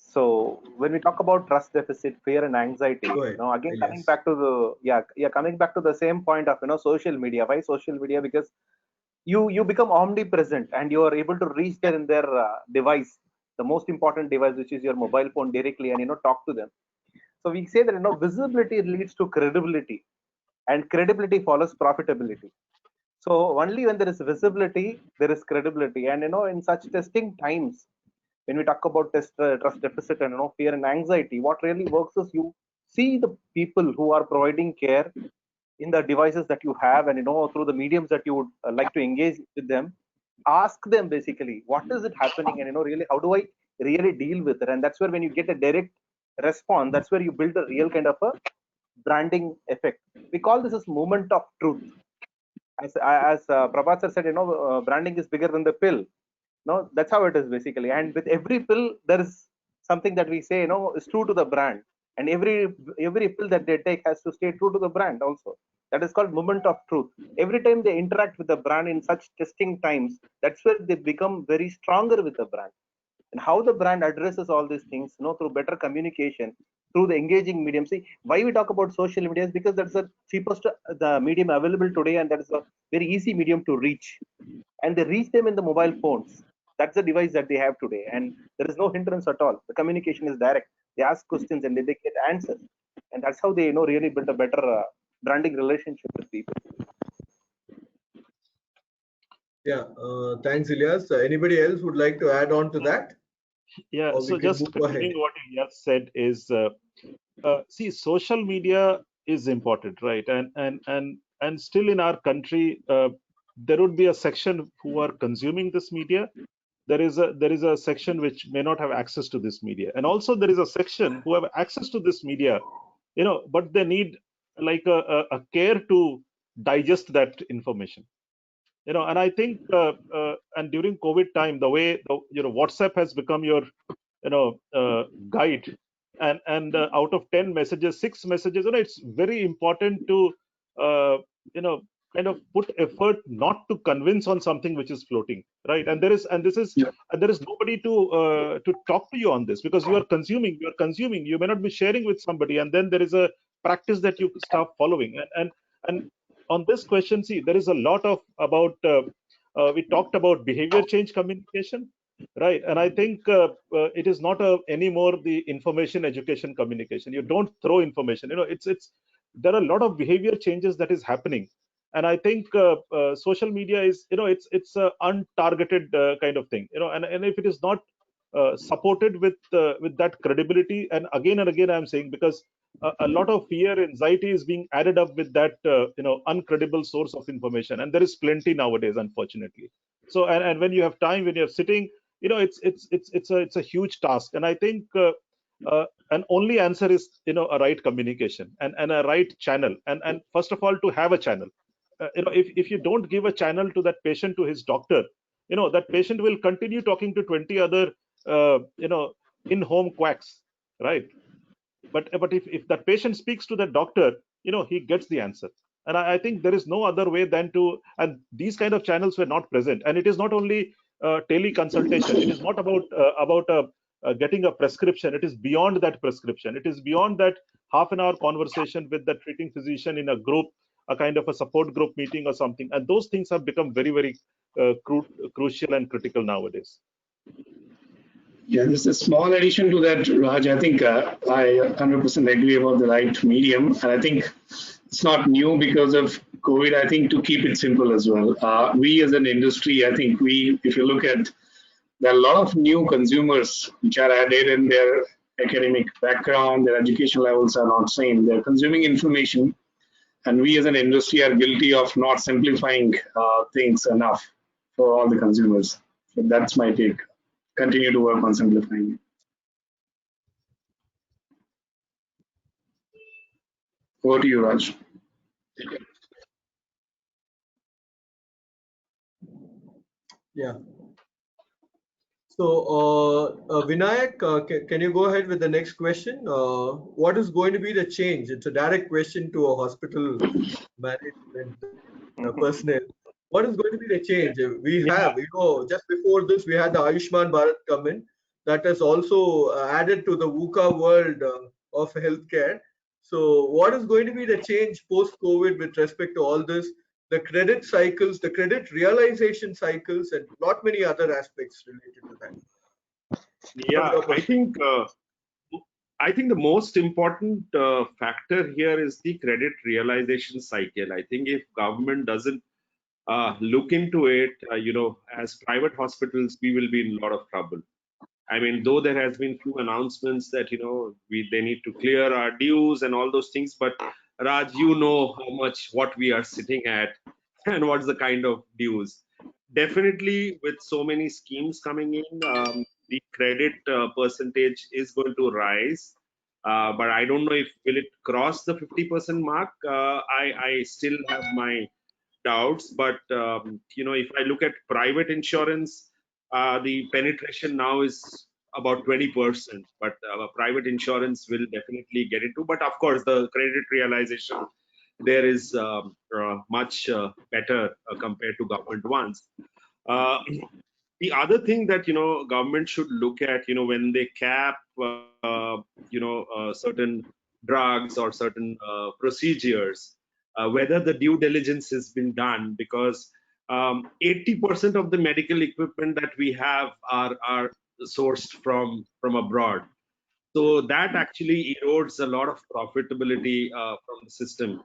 So when we talk about trust deficit, fear, and anxiety, again coming back to the coming back to the same point of social media. Why social media? Because you become omnipresent and you are able to reach them in their device, the most important device, which is your mobile phone, directly, and talk to them. So we say that visibility leads to credibility, and credibility follows profitability. So only when there is visibility, there is credibility, and in such testing times, when we talk about trust deficit and fear and anxiety, what really works is you see the people who are providing care in the devices that you have, and through the mediums that you would like to engage with them. Ask them basically what is it happening, and really how do I really deal with it. And that's where when you get a direct response, that's where you build a real kind of a branding effect. We call this as moment of truth. As Prabhat sir said, branding is bigger than the pill. No, that's how it is basically. And with every pill, there is something that we say, is true to the brand. And every pill that they take has to stay true to the brand also. That is called moment of truth. Every time they interact with the brand in such testing times, that's where they become very stronger with the brand. And how the brand addresses all these things, through better communication, through the engaging medium. See, why we talk about social media is because that's the cheapest the medium available today, and that is a very easy medium to reach. And they reach them in the mobile phones. That's the device that they have today, and there is no hindrance at all. The communication is direct. They ask questions and they get answers, and that's how they really build a better branding relationship with people. Yeah, thanks, Ilyas. Anybody else would like to add on to that? Yeah, Or we so can just move ahead. continuing what Ilyas said is, see, social media is important, right? And still in our country, there would be a section who are consuming this media. There is a section which may not have access to this media, and also there is a section who have access to this media, but they need like a care to digest that information. And I think and during COVID time, the way WhatsApp has become your guide, and out of 10 messages, 6 messages, it's very important to uh, you know kind of put effort not to convince on something which is floating, right? And there is nobody to talk to you on this, because you are consuming, you may not be sharing with somebody, and then there is a practice that you start following. And on this question, see, there is a lot of about we talked about behavior change communication, right? And I think it is not anymore the information education communication. You don't throw information. It's there are a lot of behavior changes that is happening, and I think social media is it's a untargeted kind of thing. And if it is not supported with that credibility, and again I'm saying, because a lot of fear, anxiety is being added up with that uncredible source of information, and there is plenty nowadays, unfortunately. So, and when you have time, when you're sitting, it's a huge task. And I think an only answer is a right communication and a right channel, and first of all, to have a channel. If you don't give a channel to that patient, to his doctor, that patient will continue talking to 20 other in-home quacks, right? But if that patient speaks to the doctor, he gets the answer. And I think there is no other way than to, and these kind of channels were not present. And it is not only teleconsultation. It is not about getting a prescription. It is beyond that prescription. It is beyond that half an hour conversation with the treating physician in a group, a kind of a support group meeting or something. And those things have become very, very crucial and critical nowadays. Yeah, just a small addition to that, Raj. I think I 100% agree about the right medium, and I think it's not new because of COVID. I think to keep it simple as well. We as an industry, I think if you look at, there are a lot of new consumers which are added, and their academic background, their education levels are not same. They're consuming information, and we as an industry are guilty of not simplifying things enough for all the consumers. So that's my take. Continue to work on simplifying it. Over to you, Raj. Yeah. So, Vinayak, can you go ahead with the next question? What is going to be the change? It's a direct question to a hospital management personnel. What is going to be the change? We have, just before this, we had the Ayushman Bharat come in. That has also added to the VUCA world of healthcare. So, what is going to be the change post-COVID with respect to all this? The credit cycles, the credit realization cycles, and lot many other aspects related to that. Yeah, I think the most important factor here is the credit realization cycle. I think if government doesn't look into it, as private hospitals, we will be in a lot of trouble. I mean, though there has been few announcements that they need to clear our dues and all those things, but Raj, what we are sitting at and what's the kind of dues. Definitely, with so many schemes coming in, the credit percentage is going to rise. But I don't know if will it cross the 50% mark. I still have my doubts. But if I look at private insurance, the penetration now is about 20%. But private insurance will definitely get into. But of course, the credit realization there is much better compared to government ones. The other thing that government should look at, when they cap certain drugs or certain procedures, whether the due diligence has been done, because 80% of the medical equipment that we have are sourced from abroad. So that actually erodes a lot of profitability from the system.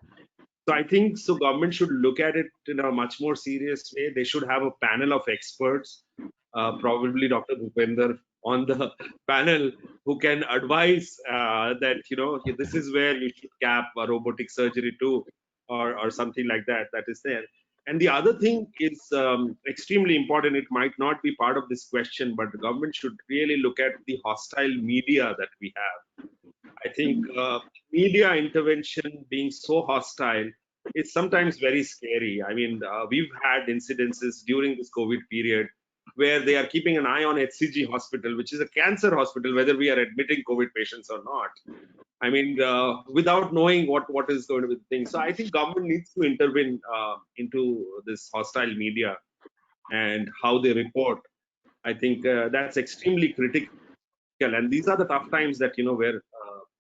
So I think so government should look at it in a much more serious way. They should have a panel of experts, probably Dr. Bhupender on the panel, who can advise that, this is where you should cap a robotic surgery too, or something like that is there. And the other thing is extremely important. It might not be part of this question, but the government should really look at the hostile media that we have. I think media intervention being so hostile is sometimes very scary. I mean, we've had incidences during this COVID period where they are keeping an eye on HCG hospital, which is a cancer hospital, whether we are admitting COVID patients or not. I mean, without knowing what is going to be the thing. So I think government needs to intervene into this hostile media and how they report. I think that's extremely critical. And these are the tough times that, where,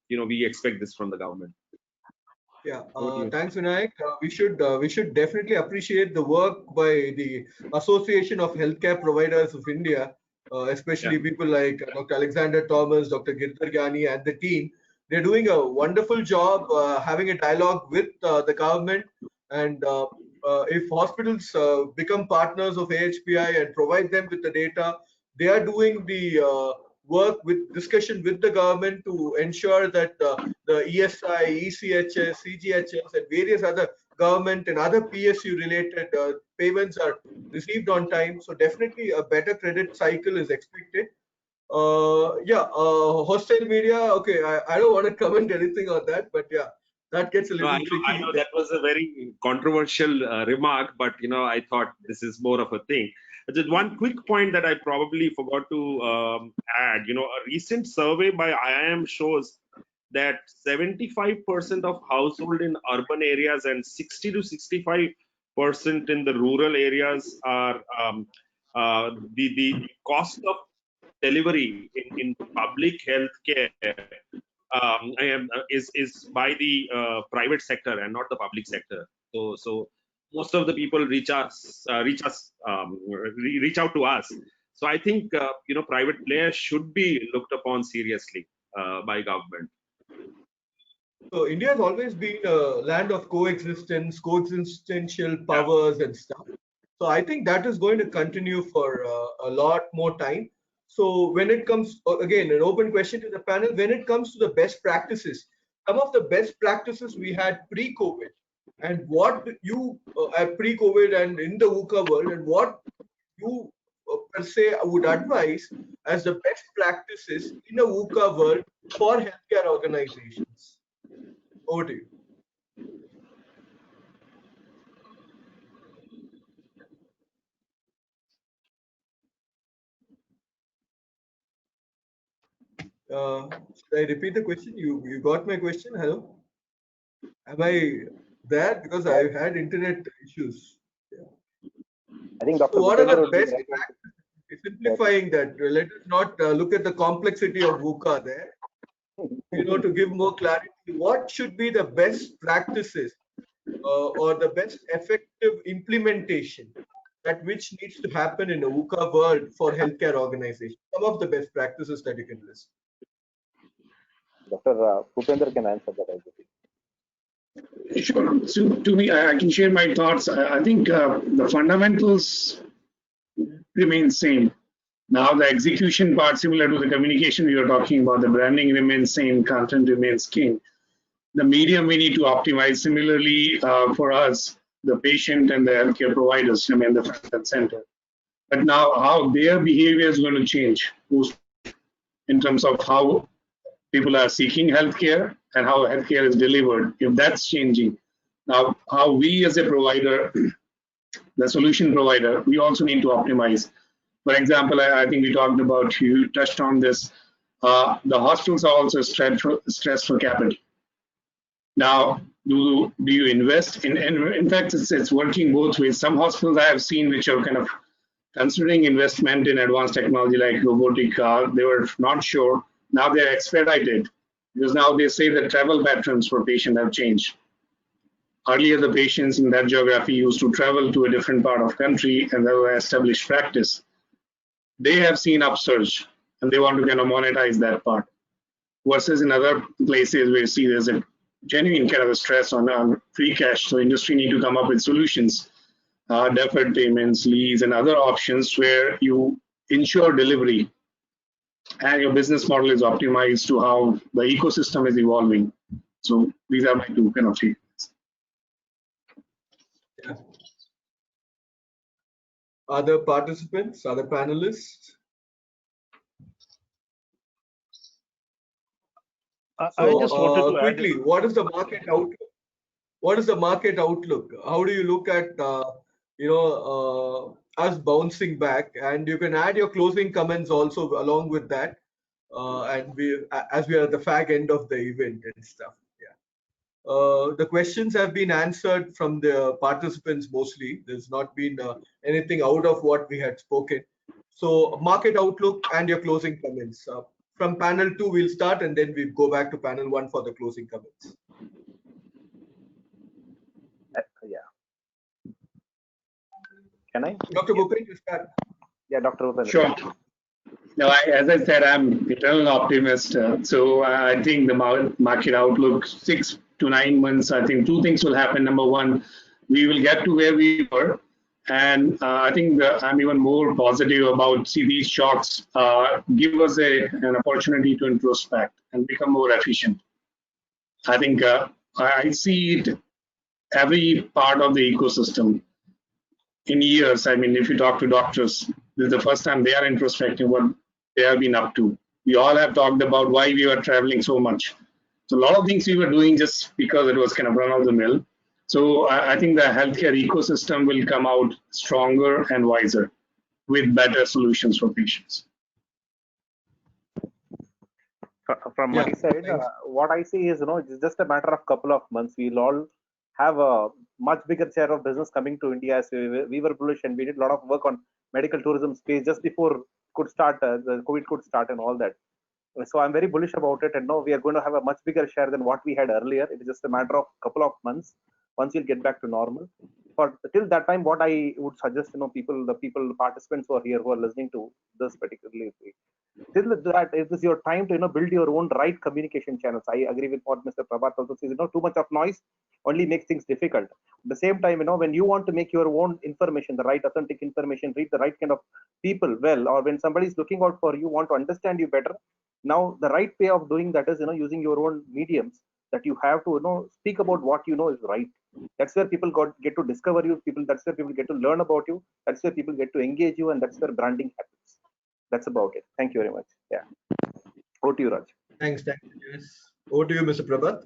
we expect this from the government. Yeah, thanks, Vinayak. We should definitely appreciate the work by the Association of Healthcare Providers of India, especially people like Dr. Alexander Thomas, Dr. Girdhar Gyani, and the team. They're doing a wonderful job having a dialogue with the government. And if hospitals become partners of AHPI and provide them with the data, they are doing the work with discussion with the government to ensure that the ESI, ECHS, CGHS, and various other government and other PSU related payments are received on time. So definitely a better credit cycle is expected. Hostile media. Okay, I don't want to comment anything on that, but yeah, that gets a little tricky. I know that was a very controversial remark, but I thought this is more of a thing. Just one quick point that I probably forgot to add. A recent survey by IIM shows that 75% of household in urban areas and 60 to 65% in the rural areas are the cost of delivery in public health care is by the private sector and not the public sector. So most of the people reach out to us. So I think private players should be looked upon seriously by government. So India has always been a land of coexistence, coexistential powers and stuff. So I think that is going to continue for a lot more time. So when it comes, again, an open question to the panel, when it comes to the best practices, some of the best practices we had pre-COVID, and what you at pre-COVID and in the VUCA world, and what you per se would advise as the best practices in a VUCA world for healthcare organizations. Over to you. Should I repeat the question? You got my question? Hello? Am I there? Because I've had internet issues. Yeah. I think Dr. So what are the would be best right practices? Simplifying that, let us not look at the complexity of VUCA there. To give more clarity, what should be the best practices or the best effective implementation that which needs to happen in a VUCA world for healthcare organizations? Some of the best practices that you can list. Dr. Bhupender can answer that, I believe. Sure. So to me, I can share my thoughts. I think the fundamentals remain same. Now the execution part, similar to the communication we were talking about, the branding remains same, content remains king. The medium we need to optimize. Similarly, for us, the patient and the healthcare providers remain the front and center. But now how their behavior is going to change in terms of how people are seeking healthcare and how healthcare is delivered. If that's changing, now how we as a provider, the solution provider, we also need to optimize. For example, I think we talked about, you touched on this, the hospitals are also stressed for capital. Now, do you invest in fact, it's working both ways. Some hospitals I have seen which are kind of considering investment in advanced technology like robotic, they were not sure. Now they're expedited because now they say that travel patterns for patients have changed. Earlier, the patients in that geography used to travel to a different part of country and they were established practice. They have seen upsurge and they want to kind of monetize that part. Versus in other places where you see there's a genuine kind of a stress on free cash. So industry need to come up with solutions, deferred payments, lease, and other options where you ensure delivery and your business model is optimized to how the ecosystem is evolving. So these are my two kind of statements. Yeah. Other participants, other panelists? I just wanted to add. Quickly, what is the market outlook? What is the market outlook? How do you look at us bouncing back? And you can add your closing comments also along with that. And as we are at the fag end of the event and stuff. Yeah. The questions have been answered from the participants mostly. There's not been anything out of what we had spoken. So market outlook and your closing comments. From panel 2, we'll start and then we go back to panel 1 for the closing comments. Yeah. Can I? Dr. Bhupen, you start. Yeah, Dr. Bhupen. Sure. No, as I said, I'm eternal optimist. So I think the market outlook, 6 to 9 months, I think two things will happen. Number one, we will get to where we were. And I think I'm even more positive about these shocks give us an opportunity to introspect and become more efficient. I think I see it every part of the ecosystem in years. I mean, if you talk to doctors, this is the first time they are introspecting what they have been up to. We all have talked about why we were traveling so much. So a lot of things we were doing just because it was kind of run of the mill. So I think the healthcare ecosystem will come out stronger and wiser with better solutions for patients. From my side, what I see is, it's just a matter of couple of months. We'll all have a much bigger share of business coming to India. As we were bullish and we did a lot of work on medical tourism space just before the COVID could start and all that. So I'm very bullish about it, and now we are going to have a much bigger share than what we had earlier. It is just a matter of couple of months once we'll get back to normal. But till that time, what I would suggest, the participants who are here, who are listening to this particularly, till that it is your time to build your own right communication channels. I agree with what Mr. Prabhat also says. Too much of noise only makes things difficult. At the same time, when you want to make your own information, the right authentic information, read the right kind of people well, or when somebody is looking out for you, want to understand you better. Now the right way of doing that is using your own mediums, that you have to speak about what you know is right. That's where people get to discover you. That's where people get to learn about you. That's where people get to engage you, and that's where branding happens. That's about it. Thank you very much. Yeah. Over to you, Raj. Thanks. Yes. Over to you, Mr. Prabhat.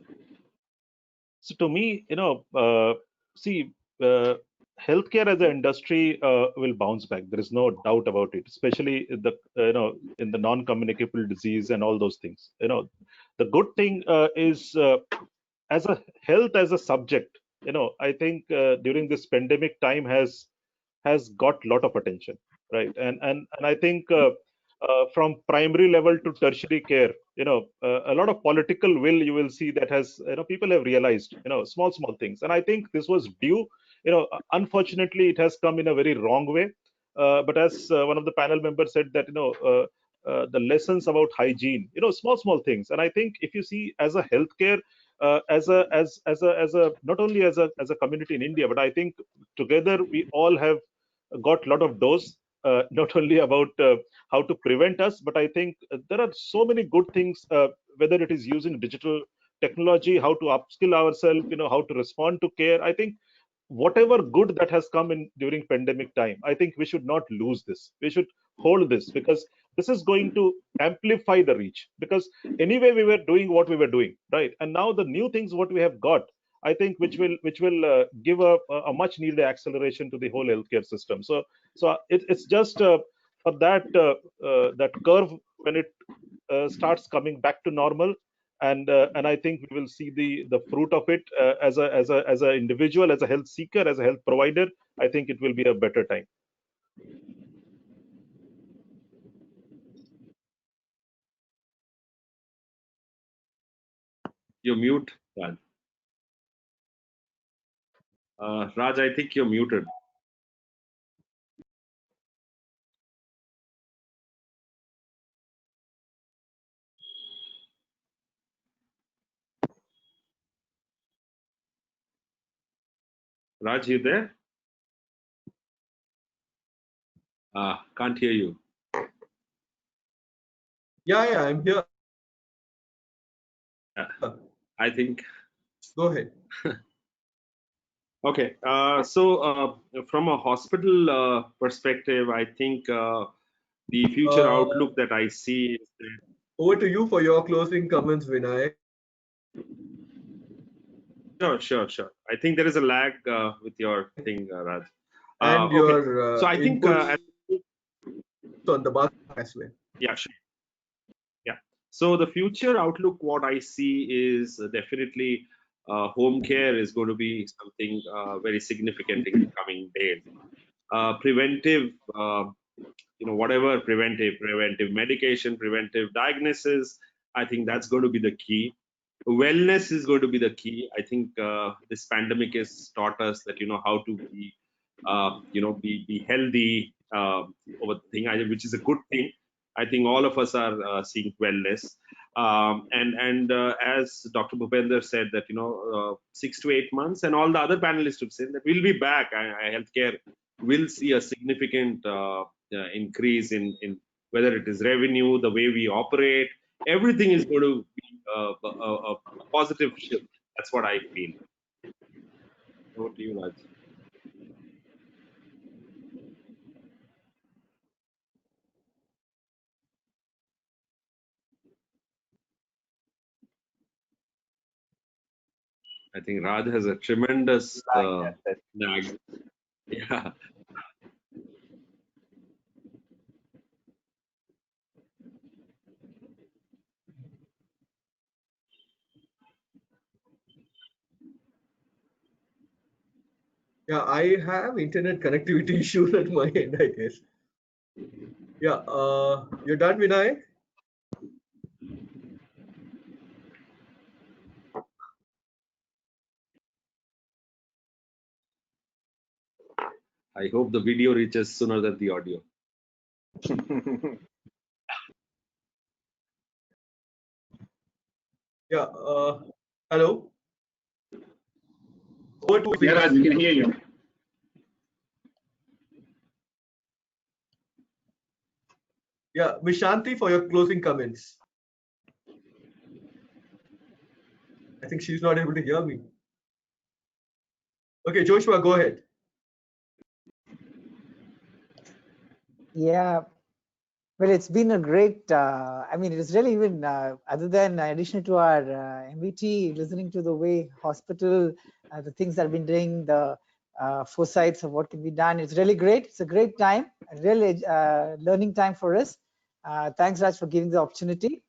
So to me, healthcare as an industry will bounce back. There is no doubt about it, especially in the non-communicable disease and all those things. The good thing is as a health as a subject. I think during this pandemic time has got a lot of attention, right? And I think from primary level to tertiary care, a lot of political will you will see that has people have realized small things, and I think this was due. Unfortunately, it has come in a very wrong way. But as one of the panel members said that the lessons about hygiene, small things, and I think if you see as a healthcare. As a not only as a community in India, but I think together we all have got a lot of dose, not only about how to prevent us, but I think there are so many good things, whether it is using digital technology, how to upskill ourselves, how to respond to care. I think whatever good that has come in during pandemic time, I think we should not lose this. We should hold this, because this is going to amplify the reach, because anyway we were doing what we were doing, right? And now the new things what we have got, I think which will give a much needed acceleration to the whole healthcare system. So it's just for that curve when it starts coming back to normal, and I think we will see the fruit of it as a individual, as a health seeker, as a health provider. I think it will be a better time. You're mute, Raj. Raj, I think you're muted. Raj, you there? Can't hear you. Yeah, I'm here. I think. Go ahead. Okay. So from a hospital perspective, I think the future outlook that I see is that. Over to you for your closing comments, Vinayak. Sure. I think there is a lag with your thing, Raj. And Okay. your So I think inputs on the market as well. yeah, sure. Yeah. So the future outlook, what I see is definitely home care is going to be something very significant in the coming days. Preventive, whatever preventive medication, preventive diagnosis, I think that's going to be the key. Wellness is going to be the key. I think this pandemic has taught us that how to be be healthy over the thing, which is a good thing. I think all of us are seeing wellness, and as Dr. Bhupender said that 6 to 8 months, and all the other panelists have said that we'll be back. Healthcare will see a significant increase in whether it is revenue, the way we operate. Everything is going to be a positive shift. That's what I feel. Over to you, Raj. I think Raj has a tremendous nag. Yeah. Yeah, I have internet connectivity issues at my end, I guess. Yeah, you're done, Vinayak? I hope the video reaches sooner than the audio. Yeah, hello? Over to Yeah, Raj, we can hear you. Yeah, Ms. Shanti, for your closing comments. I think she's not able to hear me. Okay, Joshua, go ahead. Yeah, well, it's been a great, I mean, it's really even, other than addition to our MVT, listening to the way hospital, the things that have been doing, the foresights of what can be done. It's really great. It's a great time, a really learning time for us. Thanks, Raj, for giving the opportunity.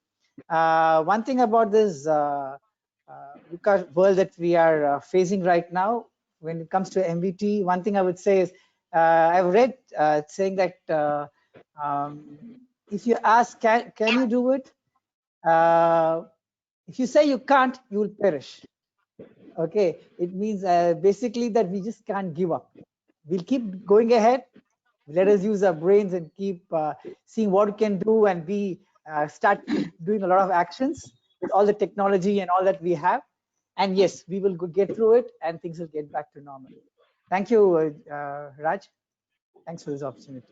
One thing about this VUCA world that we are facing right now, when it comes to MVT, one thing I would say is, I've read saying that if you ask, can you do it? If you say you can't, you will perish. Okay, it means basically that we just can't give up. We'll keep going ahead. Let us use our brains and keep seeing what we can do, and we start doing a lot of actions with all the technology and all that we have. And yes, we will get through it, and things will get back to normal. Thank you, Raj. Thanks for this opportunity.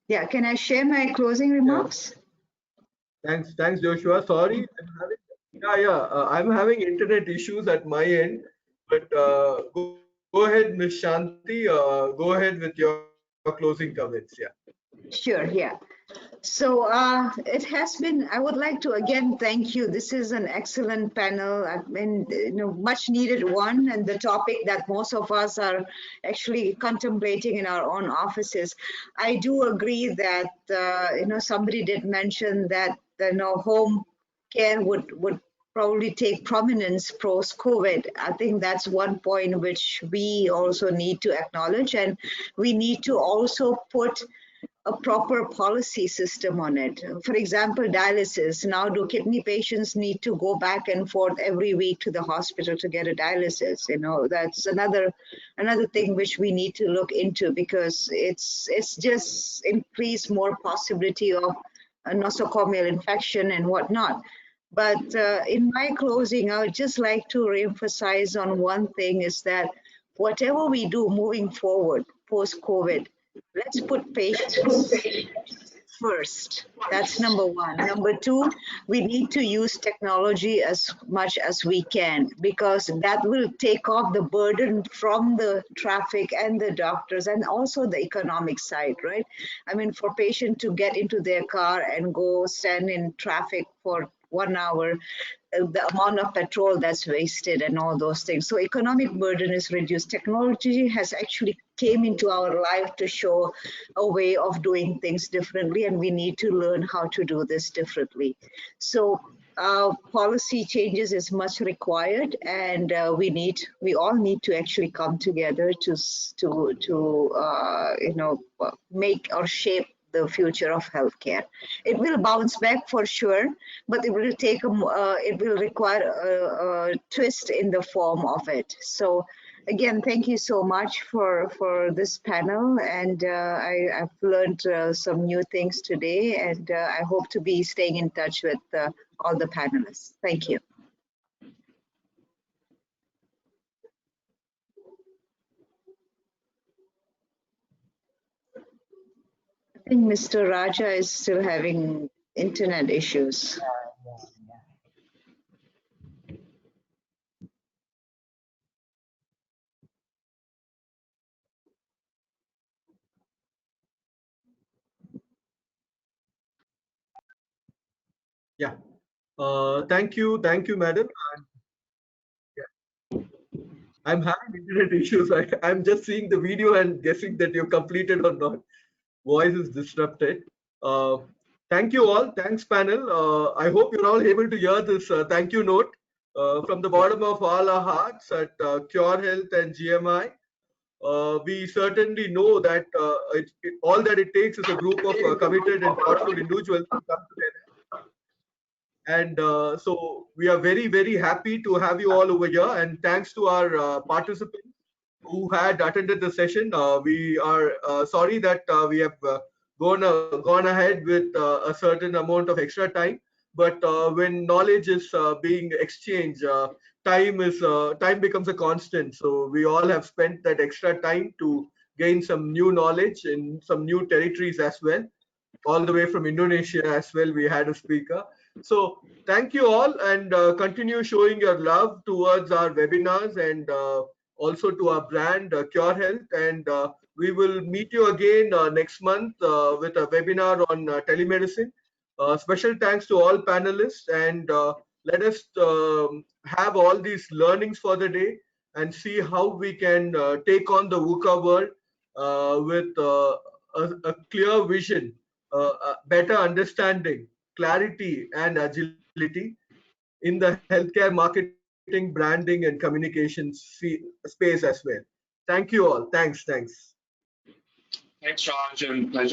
Yeah, can I share my closing remarks? Thanks, Joshua. Sorry, I'm having internet issues at my end, but go ahead, Ms. Shanti. Go ahead with your closing comments. Yeah. Sure, yeah. So it has been, I would like to again thank you. This is an excellent panel. I mean, much needed one, and the topic that most of us are actually contemplating in our own offices. I do agree that, somebody did mention that, home care would probably take prominence post-COVID. I think that's one point which we also need to acknowledge, and we need to also put a proper policy system on it. For example, dialysis. Now, do kidney patients need to go back and forth every week to the hospital to get a dialysis? That's another thing which we need to look into, because it's just increased more possibility of a nosocomial infection and whatnot. But in my closing, I would just like to reemphasize on one thing is that whatever we do moving forward post-COVID, let's put patients first. That's number one. Number two, we need to use technology as much as we can because that will take off the burden from the traffic and the doctors and also the economic side, right? I mean, for patient to get into their car and go stand in traffic for 1 hour, the amount of petrol that's wasted and all those things. So economic burden is reduced. Technology has actually came into our life to show a way of doing things differently, and we need to learn how to do this differently. So policy changes is much required, and we all need to actually come together to make or shape the future of healthcare. It will bounce back for sure, but it will take it will require a twist in the form of it. So again, thank you so much for this panel, and I've learned some new things today, and I hope to be staying in touch with all the panelists. Thank you. I think Mr. Raja is still having internet issues. Yeah. Thank you, madam. Yeah. I'm having internet issues. I'm just seeing the video and guessing that you've completed or not. Voice is disrupted. Uh, Thank you all. Thanks, panel. I hope you're all able to hear this thank you note from the bottom of all our hearts at QurHealth and GMI. We certainly know that all that it takes is a group of committed and thoughtful individuals to come together. And so we are very, very happy to have you all over here. And thanks to our participants who had attended the session. We are sorry that we have gone ahead with a certain amount of extra time. But when knowledge is being exchanged, time becomes a constant. So we all have spent that extra time to gain some new knowledge in some new territories as well. All the way from Indonesia as well, we had a speaker. So thank you all, and continue showing your love towards our webinars and also to our brand QurHealth. And we will meet you again next month with a webinar on telemedicine. Special thanks to all panelists, and let us have all these learnings for the day and see how we can take on the VUCA world with a clear vision, better understanding, clarity, and agility in the healthcare marketing, branding, and communications space as well. Thank you all. Thanks. Thanks, Raj, and pleasure.